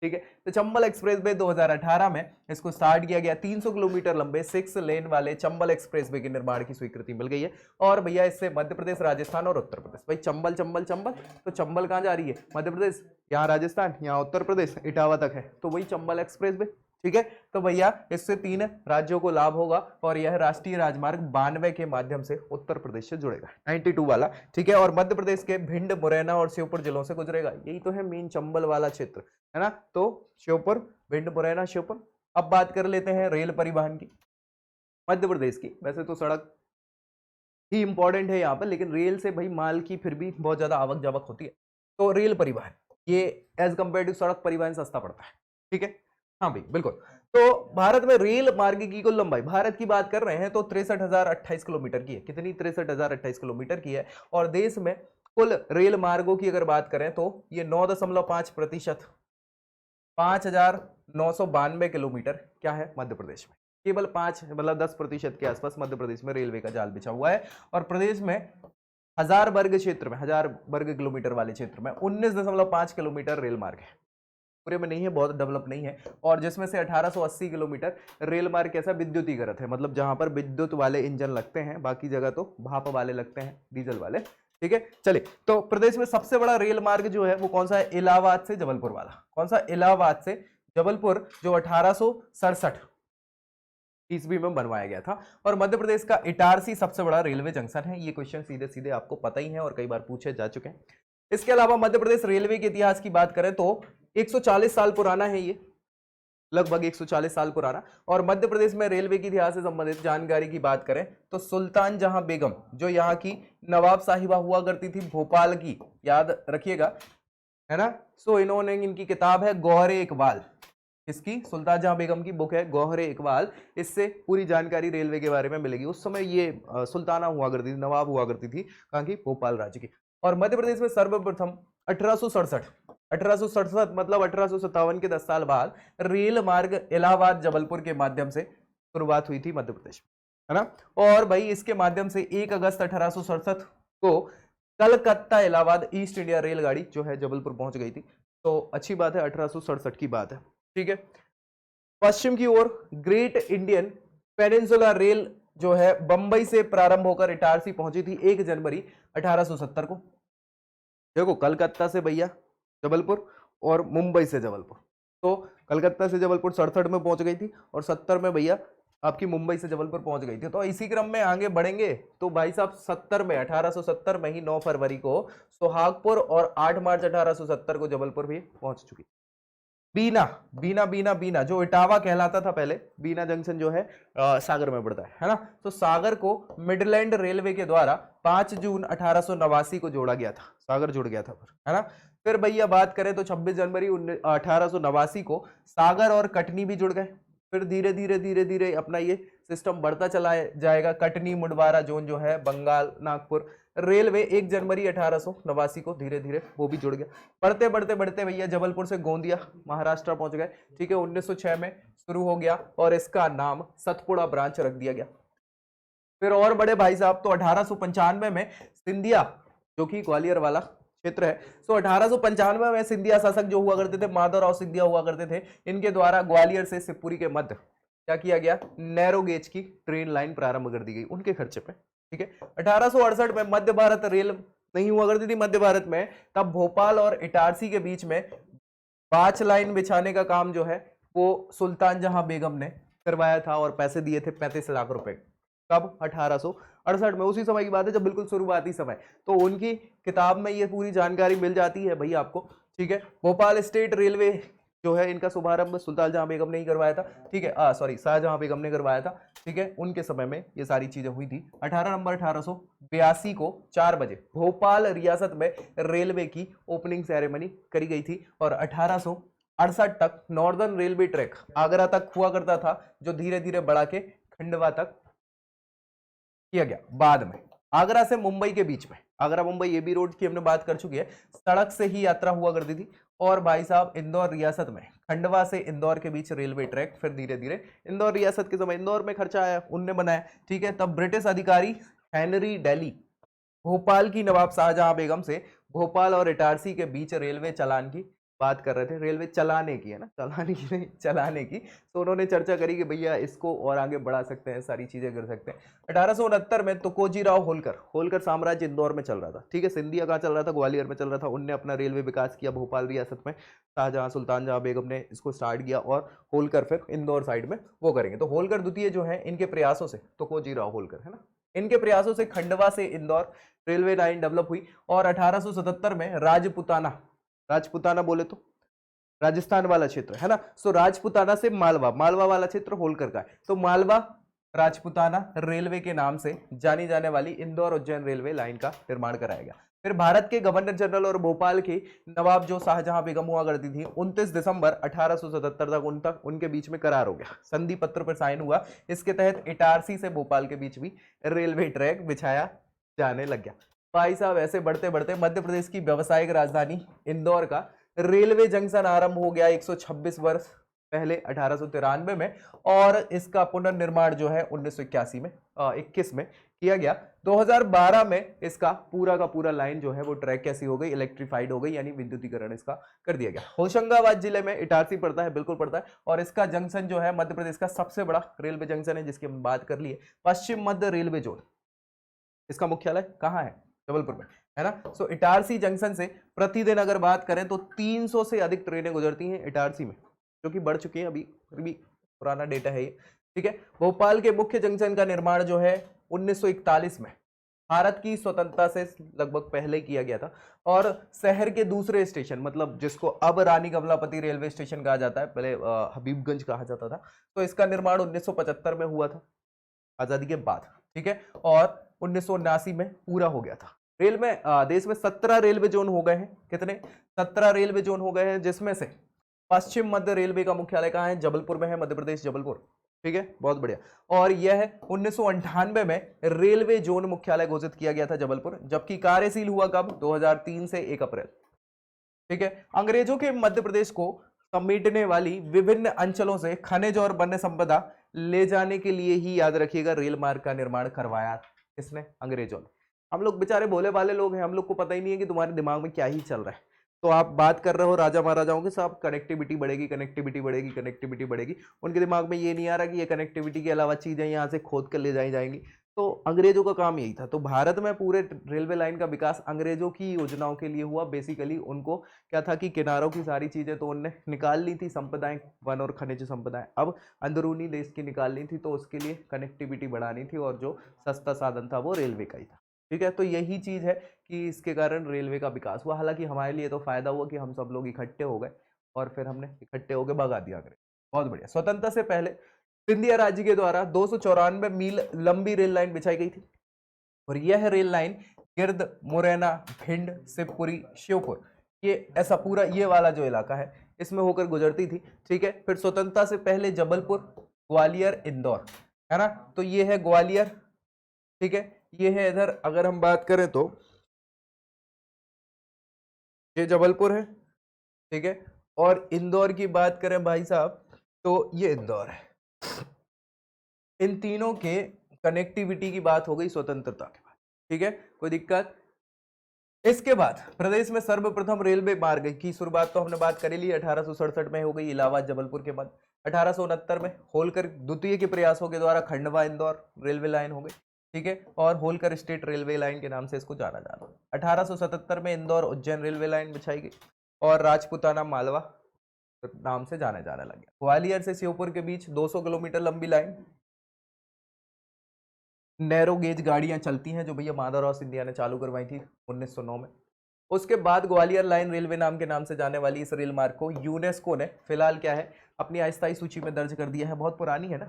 ठीक है। तो चंबल एक्सप्रेस वे 2018 में इसको स्टार्ट किया गया। 300 किलोमीटर लंबे 6 लेन वाले चंबल एक्सप्रेस वे के निर्माण की स्वीकृति मिल गई है। और भैया इससे मध्य प्रदेश, राजस्थान और उत्तर प्रदेश, भाई चंबल चंबल चंबल, तो चंबल कहाँ जा रही है, मध्य प्रदेश, यहाँ राजस्थान, यहाँ उत्तर प्रदेश, इटावा तक है, तो वही चंबल एक्सप्रेस वे, ठीक है। तो भैया इससे 3 राज्यों को लाभ होगा और यह राष्ट्रीय राजमार्ग 92 के माध्यम से उत्तर प्रदेश से जुड़ेगा, 92 वाला, ठीक है। और मध्य प्रदेश के भिंड, मुरैना और श्योपुर जिलों से गुजरेगा। यही तो है मेन चंबल वाला क्षेत्र, है ना। तो श्योपुर, भिंड, मुरैना, श्योपुर। अब बात कर लेते हैं रेल परिवहन की, मध्य प्रदेश की। वैसे तो सड़क ही इंपॉर्टेंट है यहाँ पर, लेकिन रेल से भाई माल की फिर भी बहुत ज्यादा आवक जावक होती है। तो रेल परिवहन ये एज कंपेयर टू सड़क परिवहन सस्ता पड़ता है, ठीक है। हाँ भाई बिल्कुल। तो भारत में रेल मार्ग की कुल लंबाई, भारत की बात कर रहे हैं तो 63,028 किलोमीटर की है। कितनी? 63,028 किलोमीटर की है। और देश में कुल रेल मार्गों की अगर बात करें तो ये 9.5%, 5,000 992 किलोमीटर क्या है मध्य प्रदेश में। केवल 5 मतलब 10% के आसपास मध्य प्रदेश में रेलवे का जाल बिछा हुआ है। और प्रदेश में 1000 वर्ग क्षेत्र में, 1000 वर्ग किलोमीटर वाले क्षेत्र में 19.5 किलोमीटर रेल मार्ग है। पूरे में नहीं है, बहुत डेवलप नहीं है। और जिसमें से 1880 किलोमीटर रेल मार्ग कैसा विद्युतीकृत है, मतलब जहां पर विद्युत वाले इंजन लगते हैं, बाकी जगह तो भाप वाले लगते हैं, डीजल वाले। ठीक है, चलिए। तो प्रदेश में सबसे बड़ा रेल मार्ग जो है वो कौन सा है? इलाहाबाद से जबलपुर वाला। कौन सा? इलाहाबाद से जबलपुर, जो 1867 ईस्वी में बनवाया गया था। और मध्य प्रदेश का इटारसी सबसे बड़ा रेलवे जंक्शन है। ये क्वेश्चन सीधे सीधे आपको पता ही है और कई बार पूछे जा चुके हैं। इसके अलावा मध्य प्रदेश रेलवे के इतिहास की बात करें तो 140 साल पुराना है, ये लगभग 140 साल पुराना। और मध्य प्रदेश में रेलवे के इतिहास से संबंधित जानकारी की बात करें तो सुल्तान जहां बेगम, जो यहाँ की नवाब साहिबा हुआ करती थी भोपाल की, याद रखिएगा, है ना। सो इन्होंने, इनकी किताब है गौहरे इकबाल, इसकी सुल्तान जहां बेगम की बुक है गौहरे इकबाल। इससे पूरी जानकारी रेलवे के बारे में मिलेगी। उस समय ये सुल्ताना हुआ करती थी, नवाब हुआ करती थी कहाँ की? भोपाल राज्य की। और मध्य प्रदेश में सर्वप्रथम 1867 मतलब 1857 के 10 साल बाद रेल मार्ग इलाहाबाद जबलपुर के माध्यम से शुरुआत हुई थी मध्य प्रदेश में, है ना। और भाई इसके माध्यम से 1 अगस्त 1867 को कलकत्ता इलाहाबाद ईस्ट इंडिया रेलगाड़ी जो है जबलपुर पहुंच गई थी। तो अच्छी बात है, 1867 की बात है। ठीक है। पश्चिम की ओर ग्रेट इंडियन पेनिनसुला रेल जो है बंबई से प्रारंभ होकर इटारसी पहुंची थी 1 जनवरी 1870 को। देखो, कलकत्ता से भैया जबलपुर और मुंबई से जबलपुर। तो कलकत्ता से जबलपुर 67 में पहुंच गई थी और 70 में भैया आपकी मुंबई से जबलपुर पहुंच गई थी। तो इसी क्रम में आगे बढ़ेंगे तो भाई साहब 70 में, 1870 में ही 9 फरवरी को सोहागपुर और 8 मार्च 1870 को जबलपुर भी पहुंच चुकी। बीना बीना बीना बीना जो इटावा कहलाता था पहले, बीना जंक्शन जो है सागर में पड़ता है ना। तो सागर को मिडलैंड रेलवे के द्वारा 5 जून 1889 को जोड़ा गया था, सागर जुड़ गया था, है ना। फिर भैया बात करें तो 26 जनवरी 1889 को सागर और कटनी भी जुड़ गए। फिर धीरे धीरे धीरे धीरे अपना ये सिस्टम बढ़ता चला जाएगा। कटनी मुडवारा जोन जो है बंगाल नागपुर रेलवे 1 जनवरी 1889 को धीरे धीरे वो भी जुड़ गया। बढ़ते बढ़ते बढ़ते भैया जबलपुर से गोंदिया महाराष्ट्र पहुंच गए। ठीक है, 1906 में शुरू हो गया और इसका नाम सतपुड़ा ब्रांच रख दिया गया। फिर और बड़े भाई साहब तो 1895 में सिंधिया, जो कि ग्वालियर वाला क्षेत्र है, तो 1895 में सिंधिया शासक जो हुआ करते थे माधवराव सिंधिया हुआ करते थे, इनके द्वारा ग्वालियर से शिवपुरी के मध्य क्या किया गया? नैरो गेज की ट्रेन लाइन प्रारंभ कर दी गई उनके खर्चे पे। ठीक है, 1868 में मध्य भारत रेल नहीं हुआ करती थी मध्य भारत में, तब भोपाल और इटारसी के बीच में बाच लाइन बिछाने का काम जो है वो सुल्तान जहां बेगम ने करवाया था और पैसे दिए थे 35 लाख रुपए। कब? 1868 में। उसी समय की बात है जब बिल्कुल शुरुआती समय। तो उनकी किताब में ये पूरी जानकारी मिल जाती है भैया आपको। ठीक है, भोपाल स्टेट रेलवे जो है इनका शुभारंभ सुल्तान जहां बेगम ने ही करवाया था। ठीक है, सॉरी, शाहजहां बेगम ने करवाया था। ठीक है, उनके समय में ये सारी चीजें हुई थी। 18 नवंबर 1882 को 4 बजे भोपाल रियासत में रेलवे की ओपनिंग सेरेमनी करी गई थी। और 1868 तक नॉर्दर्न रेलवे ट्रैक आगरा तक हुआ करता था, जो धीरे धीरे बढ़ा के खंडवा तक किया गया। बाद में आगरा से मुंबई के बीच में, आगरा मुंबई एबी रोड की हमने बात कर चुकी है, सड़क से ही यात्रा हुआ करती थी। और भाई साहब इंदौर रियासत में खंडवा से इंदौर के बीच रेलवे ट्रैक, फिर धीरे धीरे इंदौर रियासत के समय इंदौर में खर्चा आया, उनने बनाया। ठीक है, तब ब्रिटिश अधिकारी हेनरी डेली भोपाल की नवाब शाहजहां बेगम से भोपाल और इटारसी के बीच रेलवे चलान की बात कर रहे थे। रेलवे चलाने की, है ना, चलाने की नहीं, चलाने की। तो उन्होंने चर्चा करी कि भैया इसको और आगे बढ़ा सकते हैं, सारी चीजें कर सकते हैं। 1869 में तुकोजी राव होलकर साम्राज्य इंदौर में चल रहा था। ठीक है, सिंधिया कहाँ चल रहा था? ग्वालियर में चल रहा था। उनने अपना रेलवे विकास किया भोपाल रियासत में। शाहजहां सुल्तान जहां बेगम ने इसको स्टार्ट किया और होलकर फिर इंदौर साइड में वो करेंगे। तो होलकर द्वितीय जो है इनके प्रयासों से, तुकोजी राव होलकर, है ना, इनके प्रयासों से खंडवा से इंदौर रेलवे लाइन डेवलप हुई। और 1877 में राजपुताना बोले तो राजस्थान वाला क्षेत्र, है ना। सो राजपुताना से मालवा वाला क्षेत्र होलकर का है। तो मालवा राजपुताना रेलवे के नाम से जानी जाने वाली इंदौर उज्जैन रेलवे लाइन का निर्माण कराया गया। फिर भारत के गवर्नर जनरल और भोपाल के नवाब जो शाहजहां बेगम हुआ करती थी, 29 दिसंबर 1877 तक उनके बीच में करार हो गया, संधि पत्र पर साइन हुआ। इसके तहत इटारसी से भोपाल के बीच भी रेलवे ट्रैक बिछाया जाने लग गया। भाई साहब ऐसे बढ़ते बढ़ते मध्य प्रदेश की व्यावसायिक राजधानी इंदौर का रेलवे जंक्शन आरंभ हो गया 126 वर्ष पहले 1893 में, और इसका पुनर्निर्माण जो है 1981 में 21 में किया गया। 2012 में इसका पूरा का पूरा लाइन जो है वो ट्रैक कैसी हो गई, इलेक्ट्रीफाइड हो गई, यानी विद्युतीकरण इसका कर दिया गया। होशंगाबाद जिले में इटारसी पड़ता है, बिल्कुल पड़ता है, और इसका जंक्शन जो है मध्य प्रदेश का सबसे बड़ा रेलवे जंक्शन है, जिसकी हम बात कर लिए, पश्चिम मध्य रेलवे जोन। इसका मुख्यालय कहाँ है? जबलपुर में, है ना। सो इटारसी जंक्शन से प्रतिदिन अगर बात करें तो 300 से अधिक ट्रेनें गुजरती हैं इटारसी में, जो कि बढ़ चुकी है अभी, फिर भी पुराना डेटा है ये, ठीक है। भोपाल के मुख्य जंक्शन का निर्माण जो है 1941 में भारत की स्वतंत्रता से लगभग पहले किया गया था, और शहर के दूसरे स्टेशन, मतलब जिसको अब रानी कमलापति रेलवे स्टेशन कहा जाता है, पहले हबीबगंज कहा जाता था, तो इसका निर्माण 1975 में हुआ था, आजादी के बाद, ठीक है, और 1979 में पूरा हो गया था। देश में 17 रेलवे जोन हो गए हैं। कितने? 17 रेलवे जोन हो गए हैं, जिसमें से पश्चिम मध्य रेलवे का मुख्यालय कहाँ है? जबलपुर में है, मध्य प्रदेश, जबलपुर, ठीक है, बहुत बढ़िया। और यह 1998 में रेलवे जोन मुख्यालय घोषित किया गया था जबलपुर, जबकि कार्यशील हुआ कब? 2003 से 1 अप्रैल, ठीक है। अंग्रेजों के मध्य प्रदेश को समेटने वाली विभिन्न अंचलों से खनिज और वन्य संपदा ले जाने के लिए ही, याद रखिएगा, रेल मार्ग का निर्माण करवाया। किसने? अंग्रेजों ने। हम लोग बेचारे भोले भाले लोग हैं, हम लोग को पता ही नहीं है कि तुम्हारे दिमाग में क्या ही चल रहा है। तो आप बात कर रहे हो राजा महाराजाओं के साथ, कनेक्टिविटी बढ़ेगी, कनेक्टिविटी बढ़ेगी, कनेक्टिविटी बढ़ेगी, उनके दिमाग में ये नहीं आ रहा कि ये कनेक्टिविटी के अलावा चीजें यहाँ से खोद कर ले जाई जाएंगी। तो अंग्रेजों का काम यही था। तो भारत में पूरे रेलवे लाइन का विकास अंग्रेजों की योजनाओं के लिए हुआ। बेसिकली उनको क्या था कि किनारों की सारी चीजें तो उनने निकाल ली थी, संपदाएं, वन और खनिज संपदाएं, अब अंदरूनी देश की निकालनी थी, तो उसके लिए कनेक्टिविटी बढ़ानी थी, और जो सस्ता साधन था वो रेलवे का ही था, ठीक है। तो यही चीज है कि इसके कारण रेलवे का विकास हुआ। हालांकि हमारे लिए तो फायदा हुआ कि हम सब लोग इकट्ठे हो गए, और फिर हमने इकट्ठे होकर भगा दिया अंग्रेज। बहुत बढ़िया। स्वतंत्रता से पहले सिंधिया राज्य के द्वारा 294 मील लंबी रेल लाइन बिछाई गई थी, और यह रेल लाइन गिर्द, मुरैना, भिंड, शिवपुरी, श्योपुर, ये ऐसा पूरा ये वाला जो इलाका है इसमें होकर गुजरती थी, ठीक है। फिर स्वतंत्रता से पहले जबलपुर, ग्वालियर, इंदौर, है ना, तो ये है ग्वालियर, ठीक है, ये है इधर। अगर हम बात करें तो ये जबलपुर है, ठीक है, और इंदौर की बात करें भाई साहब तो ये इंदौर है। इन तीनों के कनेक्टिविटी की बात हो गई स्वतंत्रता के बाद, ठीक है, कोई दिक्कत? इसके बाद प्रदेश में सर्वप्रथम रेलवे मार्ग की शुरुआत तो हमने बात करी ली, 1867 में हो गई, इलाहाबाद जबलपुर के बाद। 1869 में होलकर द्वितीय के प्रयासों के द्वारा खंडवा इंदौर रेलवे लाइन हो गई, ठीक है, और होलकर स्टेट रेलवे लाइन के नाम से इसको जाना जाता है। 1877 में इंदौर उज्जैन रेलवे लाइन बिछाई गई, और राजपुताना मालवा नाम से जाने लग गया। ग्वालियर से श्योपुर के बीच 200 किलोमीटर लंबी लाइन, नैरो गेज गाड़ियां चलती हैं, जो भैया माधवराव सिंधिया ने चालू करवाई थी 1909 में। उसके बाद ग्वालियर लाइन रेलवे नाम के नाम से जाने वाली इस रेल मार्ग को यूनेस्को ने फिलहाल क्या है, अपनी अस्थायी सूची में दर्ज कर दिया है। बहुत पुरानी है ना,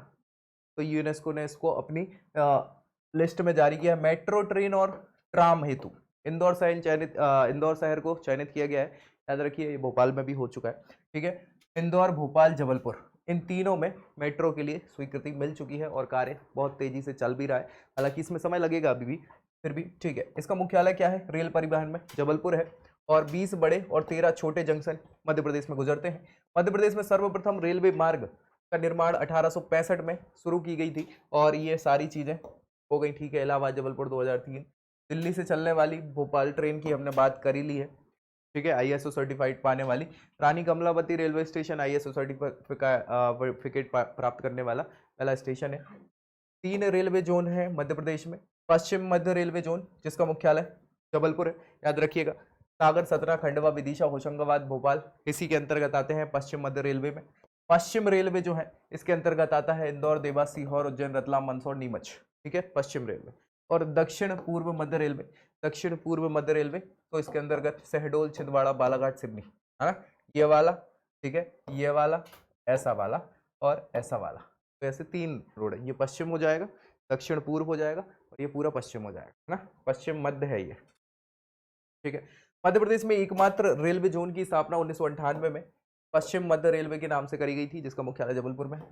तो यूनेस्को ने इसको अपनी लिस्ट में जारी किया है। मेट्रो ट्रेन और ट्राम हेतु इंदौर शहर को चयनित किया गया है। याद रखिए, ये भोपाल में भी हो चुका है, ठीक है। इंदौर, भोपाल, जबलपुर, इन तीनों में मेट्रो के लिए स्वीकृति मिल चुकी है, और कार्य बहुत तेजी से चल भी रहा है। हालांकि इसमें समय लगेगा अभी भी, फिर भी ठीक है। इसका मुख्यालय क्या है रेल परिवहन में? जबलपुर है, और 20 बड़े और 13 छोटे जंक्शन मध्य प्रदेश में गुजरते हैं। मध्य प्रदेश में सर्वप्रथम रेलवे मार्ग का निर्माण 1865 में शुरू की गई थी, और ये सारी चीजें हो गई, ठीक है। इलाहाबाद जबलपुर 2003। दिल्ली से चलने वाली भोपाल ट्रेन की हमने बात कर ही ली है, ठीक है, आईएसओ सर्टिफाइड पाने वाली। Rani Kamalavati railway station ISO certificate प्राप्त करने वाला पहला स्टेशन है। 3 रेलवे जोन है मध्य प्रदेश में। पश्चिम मध्य रेलवे जोन, जिसका मुख्यालय जबलपुर है, याद रखिएगा। सागर, सतना, खंडवा, विदिशा, होशंगाबाद, भोपाल इसी के अंतर्गत आते हैं पश्चिम मध्य रेलवे में। पश्चिम रेलवे जो है इसके अंतर्गत आता है इंदौर, देवास, सीहोर, उज्जैन, रतलाम, मंदसौर, नीमच, ठीक है, पश्चिम रेलवे। और दक्षिण पूर्व मध्य रेलवे तो इसके अंतर्गत शहडोल, छिंदवाड़ा, बालाघाट, सिवनी, है ना, ये वाला, ठीक है, ये वाला, ऐसा वाला और ऐसा वाला। तो ऐसे 3 रोड है। ये पश्चिम हो जाएगा, दक्षिण पूर्व हो जाएगा, और ये पूरा पश्चिम हो जाएगा, है ना, पश्चिम मध्य है ये, ठीक है। मध्य प्रदेश में एकमात्र रेलवे जोन की स्थापना 1998 में पश्चिम मध्य रेलवे के नाम से करी गई थी, जिसका मुख्यालय जबलपुर में है।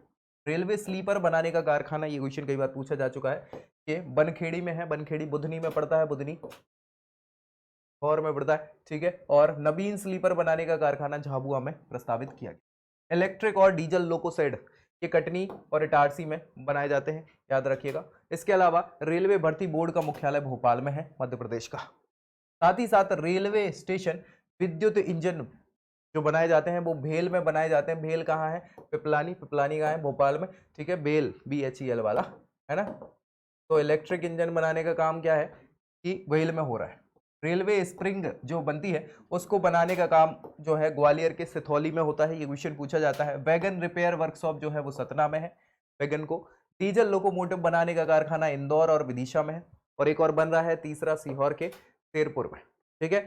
रेलवे स्लीपर बनाने का कारखाना, ये क्वेश्चन कई बार पूछा जा चुका है, कि बनखेड़ी में है, बनखेड़ी बुधनी में पड़ता है, बुधनी और में पड़ता है, ठीक है। और नवीन स्लीपर बनाने का कारखाना झाबुआ में प्रस्तावित किया गया। इलेक्ट्रिक और डीजल लोको शेड ये कटनी और इटारसी में बनाए जाते हैं, याद रखिएगा। इसके अलावा रेलवे भर्ती बोर्ड का मुख्यालय भोपाल में है, मध्य प्रदेश का। साथ ही साथ रेलवे स्टेशन विद्युत इंजन जो बनाए जाते हैं वो भेल में बनाए जाते हैं। भेल कहाँ है? पिपलानी। पिपलानी कहाँ है? भोपाल में, ठीक है। बेल BHEL वाला, है ना। तो इलेक्ट्रिक इंजन बनाने का काम क्या है कि भेल में हो रहा है। रेलवे स्प्रिंग जो बनती है उसको बनाने का काम जो है ग्वालियर के सिथौली में होता है, ये क्वेश्चन पूछा जाता है। वैगन रिपेयर वर्कशॉप जो है वो सतना में है, वैगन को। डीजल लोकोमोटिव बनाने का कारखाना इंदौर और विदिशा में है, और एक और बन रहा है तीसरा सीहोर के शेरपुर में, ठीक है।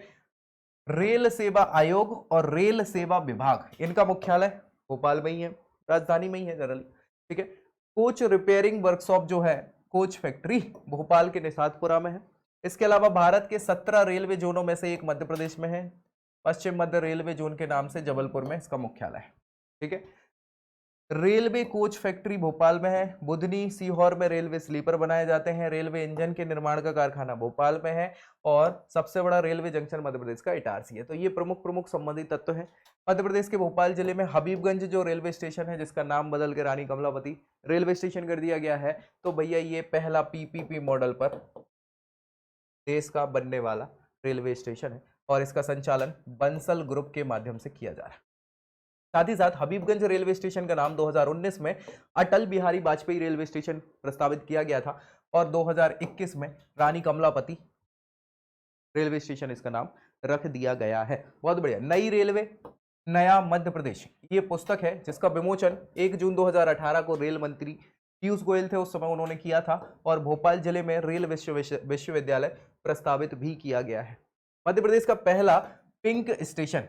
रेल सेवा आयोग और रेल सेवा विभाग इनका मुख्यालय भोपाल में ही है, राजधानी में ही है जनरली, ठीक है। कोच रिपेयरिंग वर्कशॉप जो है, कोच फैक्ट्री भोपाल के निषादपुरा में है। इसके अलावा भारत के 17 रेलवे जोनों में से एक मध्य प्रदेश में है, पश्चिम मध्य रेलवे जोन के नाम से जबलपुर में इसका मुख्यालय है, ठीक है। रेलवे कोच फैक्ट्री भोपाल में है। बुधनी सीहोर में रेलवे स्लीपर बनाए जाते हैं। रेलवे इंजन के निर्माण का कारखाना भोपाल में है, और सबसे बड़ा रेलवे जंक्शन मध्य प्रदेश का इटारसी है। तो ये प्रमुख प्रमुख संबंधित तत्व हैं। मध्य प्रदेश के भोपाल जिले में हबीबगंज जो रेलवे स्टेशन है, जिसका नाम बदल के रानी कमलावती रेलवे स्टेशन कर दिया गया है, तो भैया ये पहला PPP मॉडल पर देश का बनने वाला रेलवे स्टेशन है, और इसका संचालन बंसल ग्रुप के माध्यम से किया जा रहा है। साथ ही साथ हबीबगंज रेलवे स्टेशन का नाम 2019 में अटल बिहारी वाजपेयी रेलवे स्टेशन प्रस्तावित किया गया था, और 2021 में रानी कमलापति रेलवे स्टेशन इसका नाम रख दिया गया है। बहुत बढ़िया। नई रेलवे नया मध्य प्रदेश, ये पुस्तक है जिसका विमोचन 1 जून 2018 को रेल मंत्री पीयूष गोयल थे, उस समय उन्होंने किया था, और भोपाल जिले में रेल विश्वविद्यालय प्रस्तावित भी किया गया है। मध्य प्रदेश का पहला पिंक स्टेशन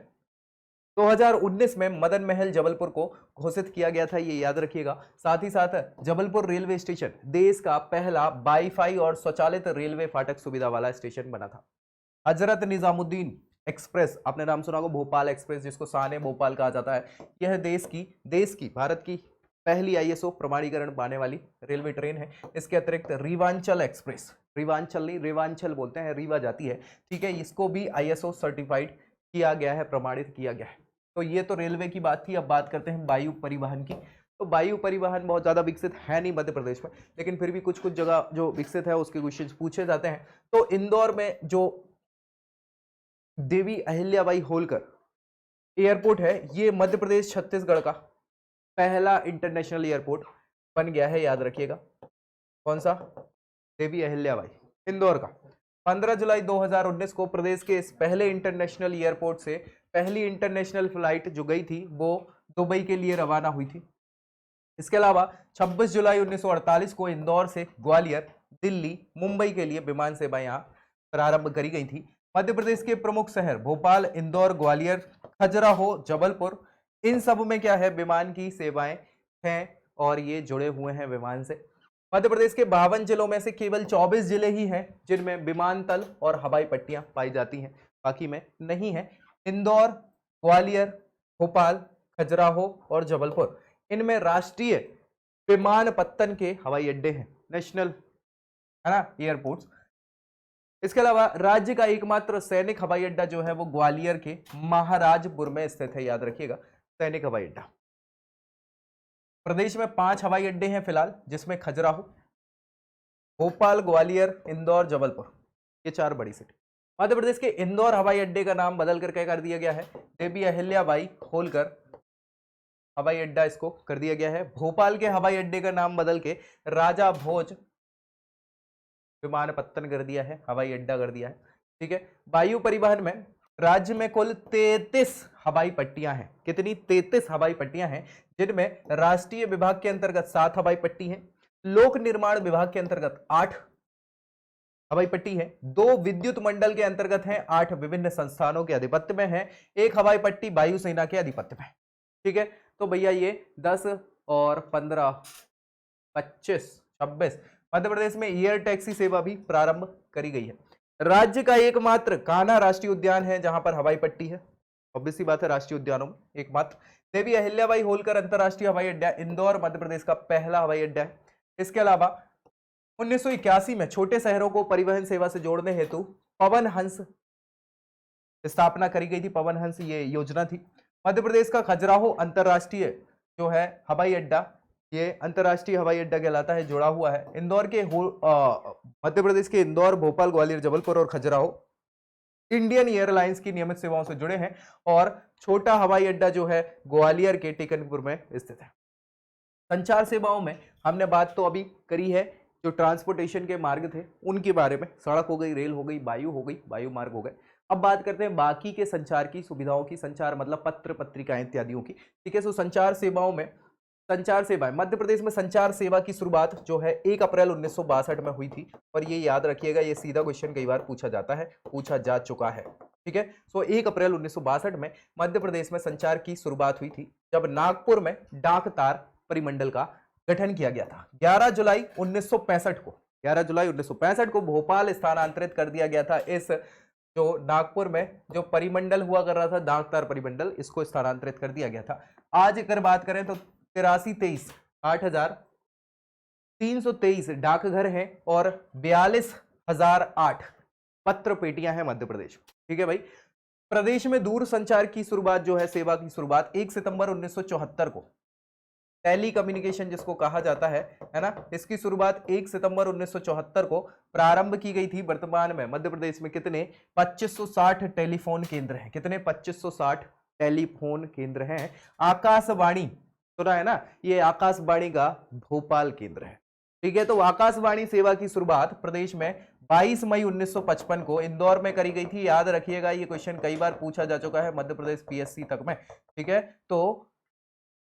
2019 में मदन महल जबलपुर को घोषित किया गया था, ये याद रखिएगा। साथ ही साथ जबलपुर रेलवे स्टेशन देश का पहला वाईफाई और स्वचालित रेलवे फाटक सुविधा वाला स्टेशन बना था। हजरत निजामुद्दीन एक्सप्रेस, आपने नाम सुना होगा, भोपाल एक्सप्रेस जिसको शान भोपाल कहा जाता है, यह देश की भारत की पहली ISO प्रमाणीकरण पाने वाली रेलवे ट्रेन है। इसके अतिरिक्त रीवांचल एक्सप्रेस, रीवांचल नहीं रेवांचल बोलते हैं, रीवा जाती है, ठीक है, इसको भी ISO सर्टिफाइड किया गया है, प्रमाणित किया गया है। तो ये तो रेलवे की बात थी। अब बात करते हैं वायु परिवहन की। तो वायु परिवहन बहुत ज्यादा विकसित है नहीं मध्य प्रदेश में, लेकिन फिर भी कुछ कुछ जगह जो विकसित है उसके क्वेश्चन पूछे जाते हैं। तो इंदौर में जो देवी अहिल्याबाई होलकर एयरपोर्ट है, ये मध्य प्रदेश छत्तीसगढ़ का पहला इंटरनेशनल एयरपोर्ट बन गया है, याद रखिएगा। कौन सा? देवी अहिल्याबाई, इंदौर का। 15 जुलाई 2019 को प्रदेश के इस पहले इंटरनेशनल एयरपोर्ट से पहली इंटरनेशनल फ्लाइट जो गई थी वो दुबई के लिए रवाना हुई थी। इसके अलावा 26 जुलाई 1948 को इंदौर से ग्वालियर, दिल्ली, मुंबई के लिए विमान सेवाएं यहां प्रारंभ करी गई थी। मध्य प्रदेश के प्रमुख शहर भोपाल, इंदौर, ग्वालियर, खजुराहो, जबलपुर, इन सब में क्या है, विमान की सेवाएं हैं, और ये जुड़े हुए हैं विमान से। मध्य प्रदेश के 52 जिलों में से केवल 24 जिले ही हैं जिनमें विमानतल और हवाई पट्टियां पाई जाती हैं, बाकी में नहीं है। इंदौर, ग्वालियर, भोपाल, खजुराहो और जबलपुर, इनमें राष्ट्रीय विमानपत्तन के हवाई अड्डे हैं, नेशनल, है ना, एयरपोर्ट्स। इसके अलावा राज्य का एकमात्र सैनिक हवाई अड्डा जो है वो ग्वालियर के महाराजपुर में स्थित है, याद रखिएगा, सैनिक हवाई अड्डा। प्रदेश में 5 हवाई अड्डे हैं फिलहाल, जिसमें खजुराहो, भोपाल, ग्वालियर, इंदौर, जबलपुर, ये 4 बड़ी सिटी। मध्य प्रदेश के इंदौर हवाई अड्डे का नाम बदल कर क्या कर दिया गया है, देवी अहिल्याबाई होलकर हवाई अड्डा इसको कर दिया गया है। भोपाल के हवाई अड्डे का नाम बदल के राजा भोज विमानपत्तन कर दिया है, हवाई अड्डा कर दिया है, ठीक है। वायु परिवहन में राज्य में कुल 33 हवाई पट्टियां हैं। कितनी? 33 हवाई पट्टियां हैं, जिनमें राष्ट्रीय विभाग के अंतर्गत 7 हवाई पट्टी हैं, लोक निर्माण विभाग के अंतर्गत 8 हवाई पट्टी है, 2 विद्युत मंडल के अंतर्गत हैं, 8 विभिन्न संस्थानों के आधिपत्य में है, 1 हवाई पट्टी वायुसेना के आधिपत्य में, ठीक है। तो भैया ये 10 और 15, 25, 26 मध्य प्रदेश में एयर टैक्सी सेवा भी प्रारंभ करी गई है। राज्य का एकमात्र कान्हा राष्ट्रीय उद्यान है जहां पर हवाई पट्टी है, ऑब्वियस सी बात है, राष्ट्रीय उद्यानों में एकमात्र। देवी अहिल्याबाई होलकर अंतरराष्ट्रीय हवाई अड्डा इंदौर मध्य प्रदेश का पहला हवाई अड्डा है। इसके अलावा 1981 में छोटे शहरों को परिवहन सेवा से जोड़ने हेतु पवन हंस स्थापना करी गई थी। पवन हंस ये योजना थी। मध्य प्रदेश का खजुराहो अंतरराष्ट्रीय जो है हवाई अड्डा, ये अंतरराष्ट्रीय हवाई अड्डा कहलाता है, जुड़ा हुआ है। इंदौर के मध्य प्रदेश के इंदौर, भोपाल, ग्वालियर, जबलपुर और खजुराहो इंडियन एयरलाइंस की नियमित सेवाओं से जुड़े हैं। और छोटा हवाई अड्डा जो है ग्वालियर के टिकनपुर में स्थित है। संचार सेवाओं में हमने बात तो अभी करी है, जो ट्रांसपोर्टेशन के मार्ग थे उनके बारे में, सड़क हो गई, रेल हो गई, वायु हो गई, वायु मार्ग हो गए। अब बात करते हैं बाकी के संचार की सुविधाओं की। संचार मतलब पत्र, पत्रिकाएं इत्यादियों की, ठीक है। सो संचार सेवाओं में, संचार सेवाएं मध्य प्रदेश में संचार सेवा की शुरुआत जो है 1 अप्रैल 1962 में हुई थी। और ये याद रखिएगा, ये सीधा क्वेश्चन कई बार पूछा जाता है, पूछा जा चुका है, ठीक है। सो 1 अप्रैल 1962 में मध्य प्रदेश में संचार की शुरुआत हुई थी, जब नागपुर में डाक तार परिमंडल का गठन किया गया था। 11 जुलाई 1965 को भोपाल स्थानांतरित कर दिया गया था। इस जो नागपुर में जो परिमंडल हुआ कर रहा था, डाक तार परिमंडल, इसको स्थानांतरित कर दिया गया था। आज अगर बात करें तो 8323 डाकघर हैं और 42,008 पत्र पेटियां हैं मध्य प्रदेश, ठीक है भाई। प्रदेश में दूर संचार की शुरुआत जो है, सेवा की शुरुआत 1 सितंबर 1974 को, टेली कम्युनिकेशन जिसको कहा जाता है ना, इसकी शुरुआत 1 सितंबर 1974 को प्रारंभ की गई थी। वर्तमान में मध्य प्रदेश में कितने 2560 टेलीफोन केंद्र हैं, कितने 2560 टेलीफोन केंद्र हैं। आकाशवाणी सुना है ना, ये आकाशवाणी का भोपाल केंद्र है, ठीक है। तो आकाशवाणी सेवा की शुरुआत प्रदेश में 22 मई 1955 को इंदौर में करी गई थी। याद रखिएगा, ये क्वेश्चन कई बार पूछा जा चुका है मध्य प्रदेश पीएससी तक में, ठीक है। तो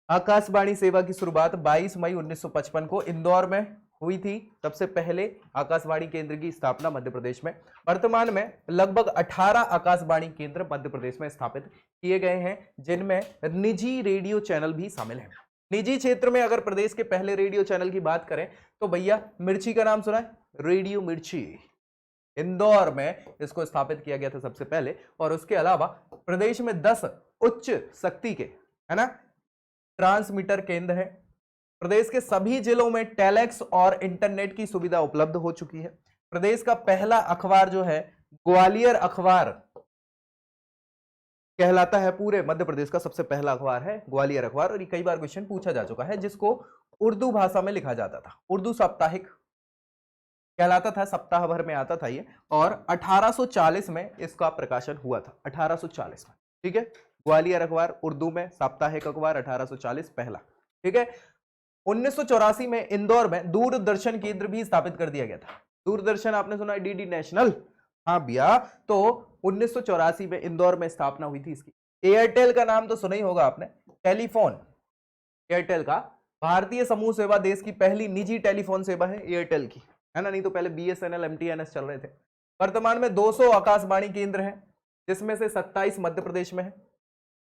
आकाशवाणी सेवा की शुरुआत 22 मई 1955 को इंदौर में हुई थी। सबसे पहले आकाशवाणी केंद्र की स्थापना मध्य प्रदेश में। वर्तमान में लगभग 18 आकाशवाणी केंद्र मध्य प्रदेश में स्थापित किए गए हैं, जिनमें निजी रेडियो चैनल भी शामिल हैं। निजी क्षेत्र में अगर प्रदेश के पहले रेडियो चैनल की बात करें तो भैया मिर्ची का नाम सुना है, रेडियो मिर्ची, इंदौर में इसको स्थापित किया गया था सबसे पहले। और उसके अलावा प्रदेश में 10 उच्च शक्ति के, है ना, ट्रांसमीटर केंद्र है। प्रदेश के सभी जिलों में टेलेक्स और इंटरनेट की सुविधा उपलब्ध हो चुकी है। प्रदेश का पहला अखबार जो है ग्वालियर अखबार कहलाता है, पूरे मध्य प्रदेश का सबसे पहला अखबार है ग्वालियर अखबार। और ये कई बार क्वेश्चन पूछा जा चुका है, जिसको उर्दू भाषा में लिखा जाता था, उर्दू साप्ताहिक कहलाता था, सप्ताह भर में आता था ये। और 1840 में इसका प्रकाशन हुआ था, 1840 में, ठीक है। ग्वालियर अखबार उर्दू में साप्ताहिक अखबार 1840 पहला, ठीक है। 1984 में इंदौर में दूरदर्शन केंद्र भी स्थापित कर दिया गया था। दूरदर्शन आपने सुना है, डीडी नेशनल, हाँ भैया। तो 1984 में इंदौर में स्थापना हुई थी इसकी। एयरटेल का नाम तो सुना ही होगा आपने, टेलीफोन, एयरटेल का भारतीय समूह सेवा, देश की पहली निजी टेलीफोन सेवा है एयरटेल की, है ना। नहीं तो पहले बीएसएनएल, एमटीएनएस चल रहे थे। वर्तमान में 200 आकाशवाणी केंद्र हैं, जिसमें से 27 मध्य प्रदेश में है।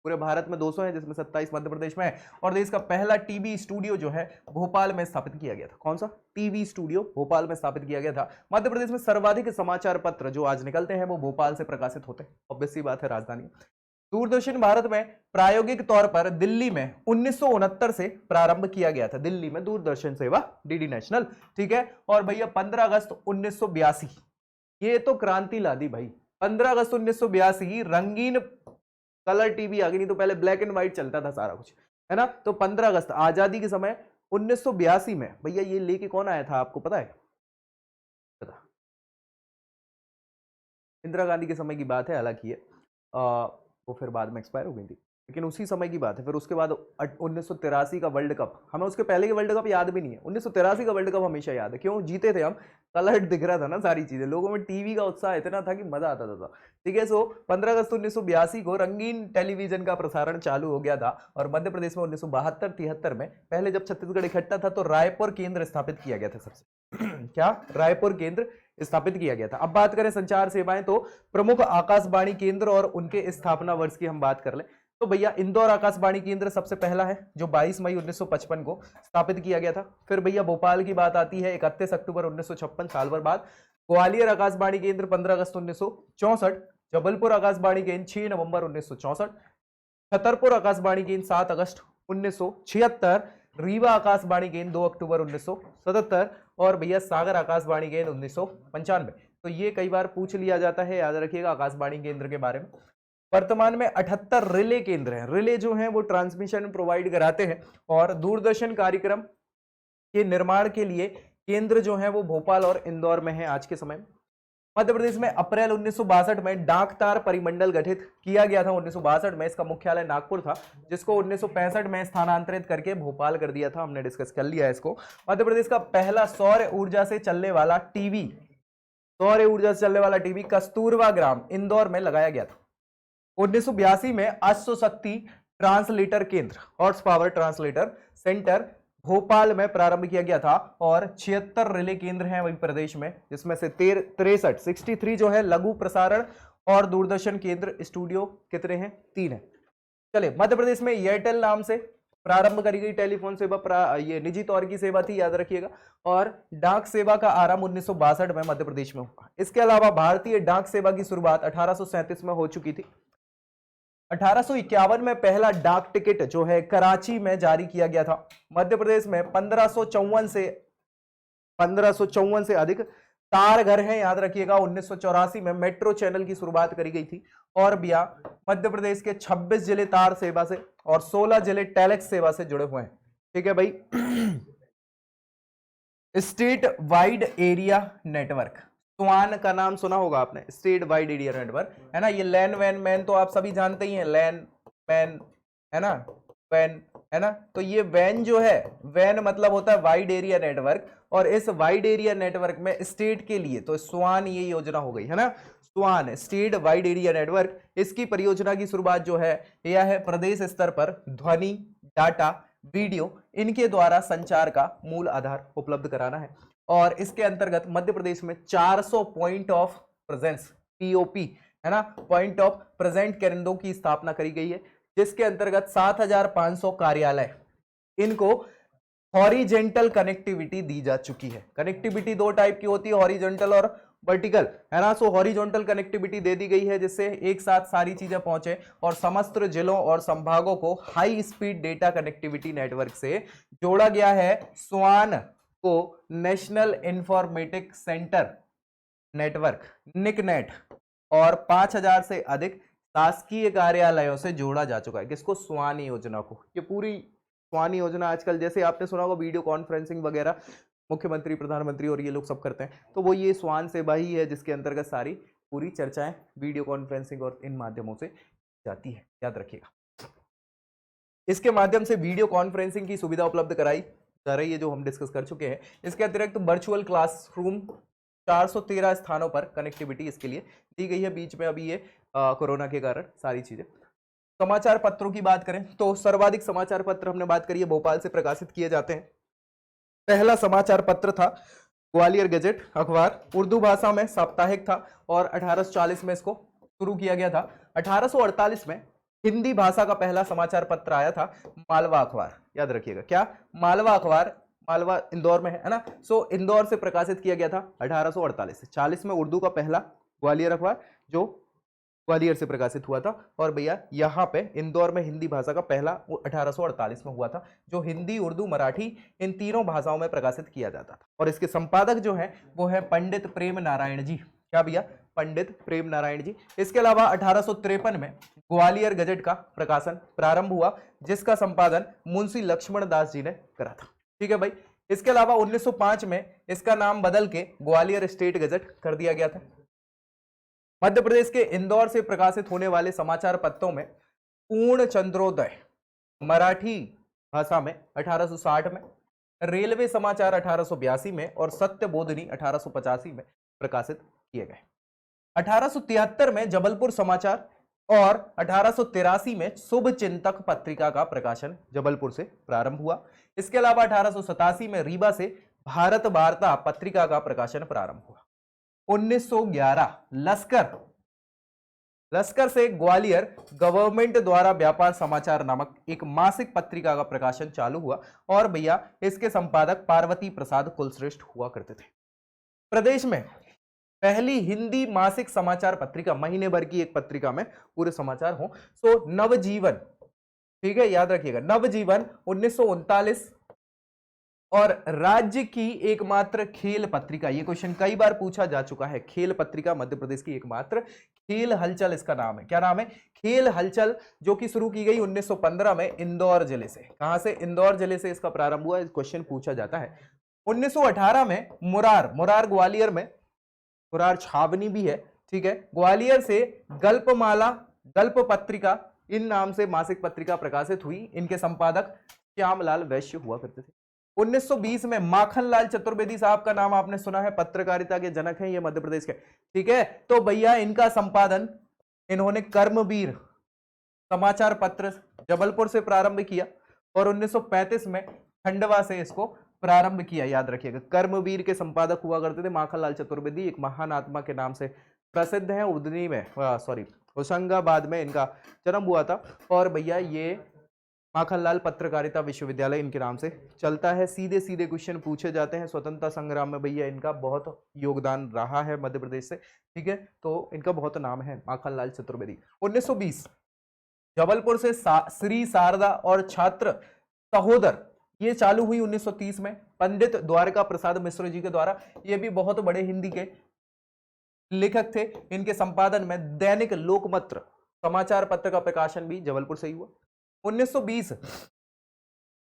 पूरे भारत में 200 है, जिसमें 27 मध्य प्रदेश में है। और देश का पहला टीवी स्टूडियो जो है भोपाल में स्थापित किया गया था। कौन सा टीवी स्टूडियो? भोपाल में स्थापित किया गया था। मध्य प्रदेश में सर्वाधिक समाचार पत्र जो आज निकलते हैं वो भोपाल से प्रकाशित होते हैं, ऑब्वियस सी बात है, राजधानी। दूरदर्शन भारत में प्रायोगिक तौर पर दिल्ली में 1969 से प्रारंभ किया गया था, दिल्ली में दूरदर्शन सेवा, डीडी नेशनल, ठीक है। और भैया 15 अगस्त 1982, ये तो क्रांति ला दी भाई। 15 अगस्त 1982 रंगीन कलर टीवी आ गई, नहीं तो पहले ब्लैक एंड व्हाइट चलता था सारा कुछ, है ना। तो 15 अगस्त आजादी के समय 1982 में भैया ये लेके कौन आया था, आपको पता है? पता, इंदिरा गांधी के समय की बात है, हालांकि ये वो फिर बाद में एक्सपायर हो गई थी, लेकिन उसी समय की बात है। फिर उसके बाद 1983 का वर्ल्ड कप, हमें उसके पहले के वर्ल्ड कप याद भी नहीं है, 1983 का वर्ल्ड कप हमेशा याद है। क्यों? जीते थे हम, कलर्ड दिख रहा था ना सारी चीजें, लोगों में टीवी का उत्साह इतना था कि मजा आता था, ठीक है। सो 15 अगस्त 1982 को रंगीन टेलीविजन का प्रसारण चालू हो गया था। और मध्य प्रदेश में 1972-73 में पहले जब छत्तीसगढ़ इकट्ठा था तो रायपुर केंद्र स्थापित किया गया था सबसे क्या, रायपुर केंद्र स्थापित किया गया था। अब बात करें संचार सेवाएं, तो प्रमुख आकाशवाणी केंद्र और उनके स्थापना वर्ष की हम बात कर ले तो भैया इंदौर आकाशवाणी केंद्र सबसे पहला है, जो 22 मई 1955 को स्थापित किया गया था। फिर भैया भोपाल की बात आती है 31 अक्टूबर 1956, साल भर बाद। ग्वालियर आकाशवाणी केंद्र 15 अगस्त 1964, जबलपुर आकाशवाणी केंद्र 6 नवंबर 1964, छतरपुर आकाशवाणी केंद्र 7 अगस्त 1976, रीवा आकाशवाणी केंद्र 2 अक्टूबर 1977 और भैया सागर आकाशवाणी केंद्र 1995। तो ये कई बार पूछ लिया जाता है, याद रखिएगा आकाशवाणी केंद्र के बारे में। वर्तमान में 78 रिले केंद्र हैं। रिले जो हैं वो ट्रांसमिशन प्रोवाइड कराते हैं और दूरदर्शन कार्यक्रम के निर्माण के लिए केंद्र जो है वो भोपाल और इंदौर में है आज के समय में। मध्य प्रदेश में अप्रैल 1962 में डाक तार परिमंडल गठित किया गया था। 1962 में इसका मुख्यालय नागपुर था, जिसको 1965 में स्थानांतरित करके भोपाल कर दिया था। हमने डिस्कस कर लिया है इसको। मध्य प्रदेश का पहला सौर ऊर्जा से चलने वाला टीवी कस्तूरबा ग्राम इंदौर में लगाया गया था। 1982 में अश्वशक्ति ट्रांसलेटर केंद्र, horse power translator centre Bhopal में प्रारंभ किया गया था और 76 रिले केंद्र हैं वही प्रदेश में, जिसमें से 63 जो है लघु प्रसारण और दूरदर्शन केंद्र स्टूडियो कितने हैं? 3 है। चलिए, मध्य प्रदेश में एयरटेल नाम से प्रारंभ करी गई टेलीफोन सेवा ये निजी तौर की सेवा थी, याद रखिएगा। और डाक सेवा का आरंभ 1962 में मध्य प्रदेश में हुआ। इसके अलावा भारतीय डाक सेवा की शुरुआत 1837 में हो चुकी थी। 1851 में पहला डाक टिकट जो है कराची में जारी किया गया था। मध्य प्रदेश में 1554 से अधिक तार घर हैं, याद रखिएगा। 1984 में मेट्रो चैनल की शुरुआत करी गई थी। और भैया मध्य प्रदेश के 26 जिले तार सेवा से और 16 जिले टेलेक्स सेवा से जुड़े हुए हैं। ठीक है भाई। स्टेट वाइड एरिया नेटवर्क, स्वान का नाम सुना होगा आपने, स्टेट वाइड एरिया नेटवर्क, है ना। ये लैन वैन मैन तो आप सभी जानते ही हैं, लैन मैन है ना, वैन है ना। तो ये वैन जो है, वैन मतलब होता है वाइड एरिया नेटवर्क, और इस वाइड एरिया नेटवर्क में स्टेट के लिए तो स्वान ये योजना हो गई है ना, स्वान स्टेट वाइड एरिया नेटवर्क। इसकी परियोजना की शुरुआत जो है यह है प्रदेश स्तर पर ध्वनि, डाटा, वीडियो इनके द्वारा संचार का मूल आधार उपलब्ध कराना है। और इसके अंतर्गत मध्य प्रदेश में 400 पॉइंट ऑफ प्रेजेंस पीओपी है ना, पॉइंट ऑफ प्रेजेंट केंद्रों की स्थापना करी गई है, जिसके अंतर्गत 7500 कार्यालय इनको हॉरिजेंटल कनेक्टिविटी दी जा चुकी है। कनेक्टिविटी 2 टाइप की होती है, हॉरिजेंटल और वर्टिकल, है ना। सो हॉरिजॉन्टल कनेक्टिविटी दे दी गई है, जिससे एक साथ सारी चीजें पहुंचे और समस्त जिलों और संभागों को high speed data connectivity network से जोड़ा गया है। स्वान को national informatic centre network NICNET और 5000 से अधिक शासकीय कार्यालयों से जोड़ा जा चुका है। किसको? स्वान योजना को। ये पूरी स्वान योजना आजकल जैसे आपने सुना होगा वीडियो कॉन्फ्रेंसिंग वगैरह मुख्यमंत्री, प्रधानमंत्री और ये लोग सब करते हैं, तो वो ये स्वान सेवा ही है जिसके अंतर्गत सारी पूरी चर्चाएं वीडियो कॉन्फ्रेंसिंग और इन माध्यमों से जाती है, याद रखिएगा। इसके माध्यम से वीडियो कॉन्फ्रेंसिंग की सुविधा उपलब्ध कराई जा रही है, जो हम डिस्कस कर चुके हैं। इसके अतिरिक्त वर्चुअल क्लासरूम 413 स्थानों पर कनेक्टिविटी इसके लिए दी गई है। बीच में अभी ये कोरोना के कारण सारी चीजें। समाचार पत्रों की बात करें तो सर्वाधिक समाचार पत्र हमने बात करी है भोपाल से प्रकाशित किए जाते हैं। पहला समाचार पत्र था ग्वालियर गजेट अखबार, उर्दू भाषा में साप्ताहिक था और 1840 में इसको शुरू किया गया था। 1848 में हिंदी भाषा का पहला समाचार पत्र आया था मालवा अखबार, याद रखिएगा। क्या? मालवा अखबार। मालवा इंदौर में है ना। सो इंदौर से प्रकाशित किया गया था 1848 से। 40 में उर्दू का पहला ग्वालियर अखबार जो ग्वालियर से प्रकाशित हुआ था। और भैया यहाँ पे इंदौर में हिंदी भाषा का पहला 1848 में हुआ था, जो हिंदी, उर्दू, मराठी इन तीनों भाषाओं में प्रकाशित किया जाता था। और इसके संपादक जो है वो है पंडित प्रेम नारायण जी। क्या भैया? पंडित प्रेम नारायण जी। इसके अलावा 1853 में ग्वालियर गजेट का प्रकाशन प्रारंभ हुआ, जिसका संपादन मुंशी लक्ष्मण दास जी ने करा था। ठीक है भाई। इसके अलावा 1905 में इसका नाम बदल के ग्वालियर स्टेट गजेट कर दिया गया था। मध्य प्रदेश के इंदौर से प्रकाशित होने वाले समाचार पत्रों में पूर्ण चंद्रोदय मराठी भाषा में 1860 में, रेलवे समाचार 1882 में और सत्य बोधनी 1885 में प्रकाशित किए गए। 1873 में जबलपुर समाचार और 1883 में शुभ चिंतक पत्रिका का प्रकाशन जबलपुर से प्रारंभ हुआ। इसके अलावा 1887 में रीवा से भारत वार्ता पत्रिका का प्रकाशन प्रारंभ हुआ। 1911 लश्कर से ग्वालियर गवर्नमेंट द्वारा व्यापार समाचार नामक एक मासिक पत्रिका का प्रकाशन चालू हुआ और भैया इसके संपादक पार्वती प्रसाद कुलश्रेष्ठ हुआ करते थे। प्रदेश में पहली हिंदी मासिक समाचार पत्रिका, महीने भर की एक पत्रिका में पूरे समाचार हो, सो नवजीवन। ठीक है, याद रखिएगा। नवजीवन 1939 और राज्य की एकमात्र खेल पत्रिका, ये क्वेश्चन कई बार पूछा जा चुका है, खेल पत्रिका मध्य प्रदेश की एकमात्र, खेल हलचल इसका नाम है। क्या नाम है? खेल हलचल, जो कि शुरू की गई 1915 में इंदौर जिले से। कहां से? इंदौर जिले से इसका प्रारंभ हुआ। क्वेश्चन पूछा जाता है। 1918 में मुरार ग्वालियर में, मुरार छावनी भी है, ठीक है, ग्वालियर से गल्पमाला, गल्प पत्रिका, इन नाम से मासिक पत्रिका प्रकाशित हुई। इनके संपादक श्यामलाल वैश्य हुआ करते थे। 1920 में माखनलाल चतुर्वेदी साहब का नाम आपने सुना है, पत्रकारिता के जनक हैं ये मध्य प्रदेश के, ठीक है। तो भैया इनका संपादन इन्होंने कर्मवीर समाचार पत्र जबलपुर से प्रारंभ किया और 1935 में खंडवा से इसको प्रारंभ किया। याद रखिएगा, कर्मवीर के संपादक हुआ करते थे माखनलाल चतुर्वेदी, एक महान आत्मा के नाम से प्रसिद्ध है। उदनी में, सॉरी, होशंगाबाद में इनका जन्म हुआ था। और भैया ये माखनलाल पत्रकारिता विश्वविद्यालय इनके नाम से चलता है। सीधे सीधे क्वेश्चन पूछे जाते हैं। स्वतंत्रता संग्राम में भैया इनका बहुत योगदान रहा है मध्य प्रदेश से, ठीक है। तो इनका बहुत नाम है माखनलाल चतुर्वेदी। 1920 जबलपुर से श्री शारदा और छात्र सहोदर, ये चालू हुई 1930 में पंडित द्वारका प्रसाद मिश्र जी के द्वारा। ये भी बहुत बड़े हिंदी के लेखक थे। इनके संपादन में दैनिक लोकमत्र समाचार पत्र का प्रकाशन भी जबलपुर से ही हुआ। 1920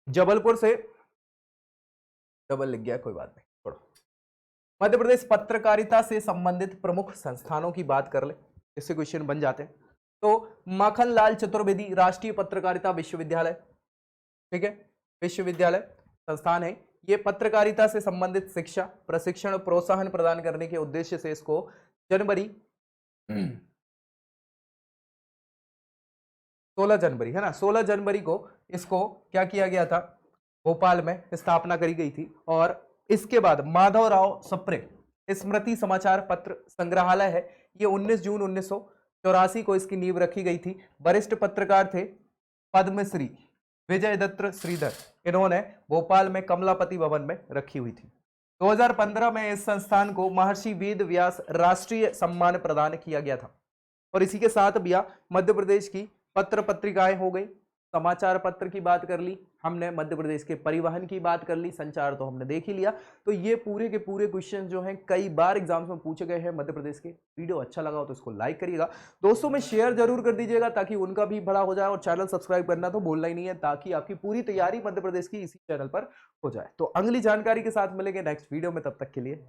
जबलपुर से, डबल लिख गया, कोई बात नहीं, छोड़ो। मध्य प्रदेश पत्रकारिता से संबंधित प्रमुख संस्थानों की बात कर ले, इससे क्वेश्चन बन जाते हैं। तो माखनलाल चतुर्वेदी राष्ट्रीय पत्रकारिता विश्वविद्यालय, ठीक है, विश्वविद्यालय संस्थान है। ये पत्रकारिता से संबंधित शिक्षा, प्रशिक्षण, प्रोत्साहन प्रदान करने के उद्देश्य से इसको जनवरी 16 जनवरी, है ना, 16 जनवरी को इसको क्या किया गया था, भोपाल में स्थापना करी गई थी। और इसके बाद माधवराव सप्रे स्मृति समाचार पत्र संग्रहालय है, ये 19 जून 1984 को इसकी नींव रखी गई थी। वरिष्ठ पत्रकार थे पद्मश्री विजय दत्त श्रीधर, इन्होंने भोपाल में कमलापति भवन में रखी हुई थी। 2015 में इस संस्थान को महर्षि वेद व्यास राष्ट्रीय सम्मान प्रदान किया गया था। और इसी के साथ भैया मध्य प्रदेश की पत्र पत्रिकाएं हो गई, समाचार पत्र की बात कर ली हमने, मध्य प्रदेश के परिवहन की बात कर ली, संचार तो हमने देख ही लिया। तो ये पूरे के पूरे क्वेश्चन जो हैं कई बार एग्जाम्स में पूछे गए हैं मध्य प्रदेश के। वीडियो अच्छा लगा हो तो इसको लाइक करिएगा, दोस्तों में शेयर जरूर कर दीजिएगा ताकि उनका भी भला हो जाए। और चैनल सब्सक्राइब करना तो भूलना ही नहीं है, ताकि आपकी पूरी तैयारी मध्य प्रदेश की इसी चैनल पर हो जाए। तो अगली जानकारी के साथ मिलेंगे नेक्स्ट वीडियो में, तब तक के लिए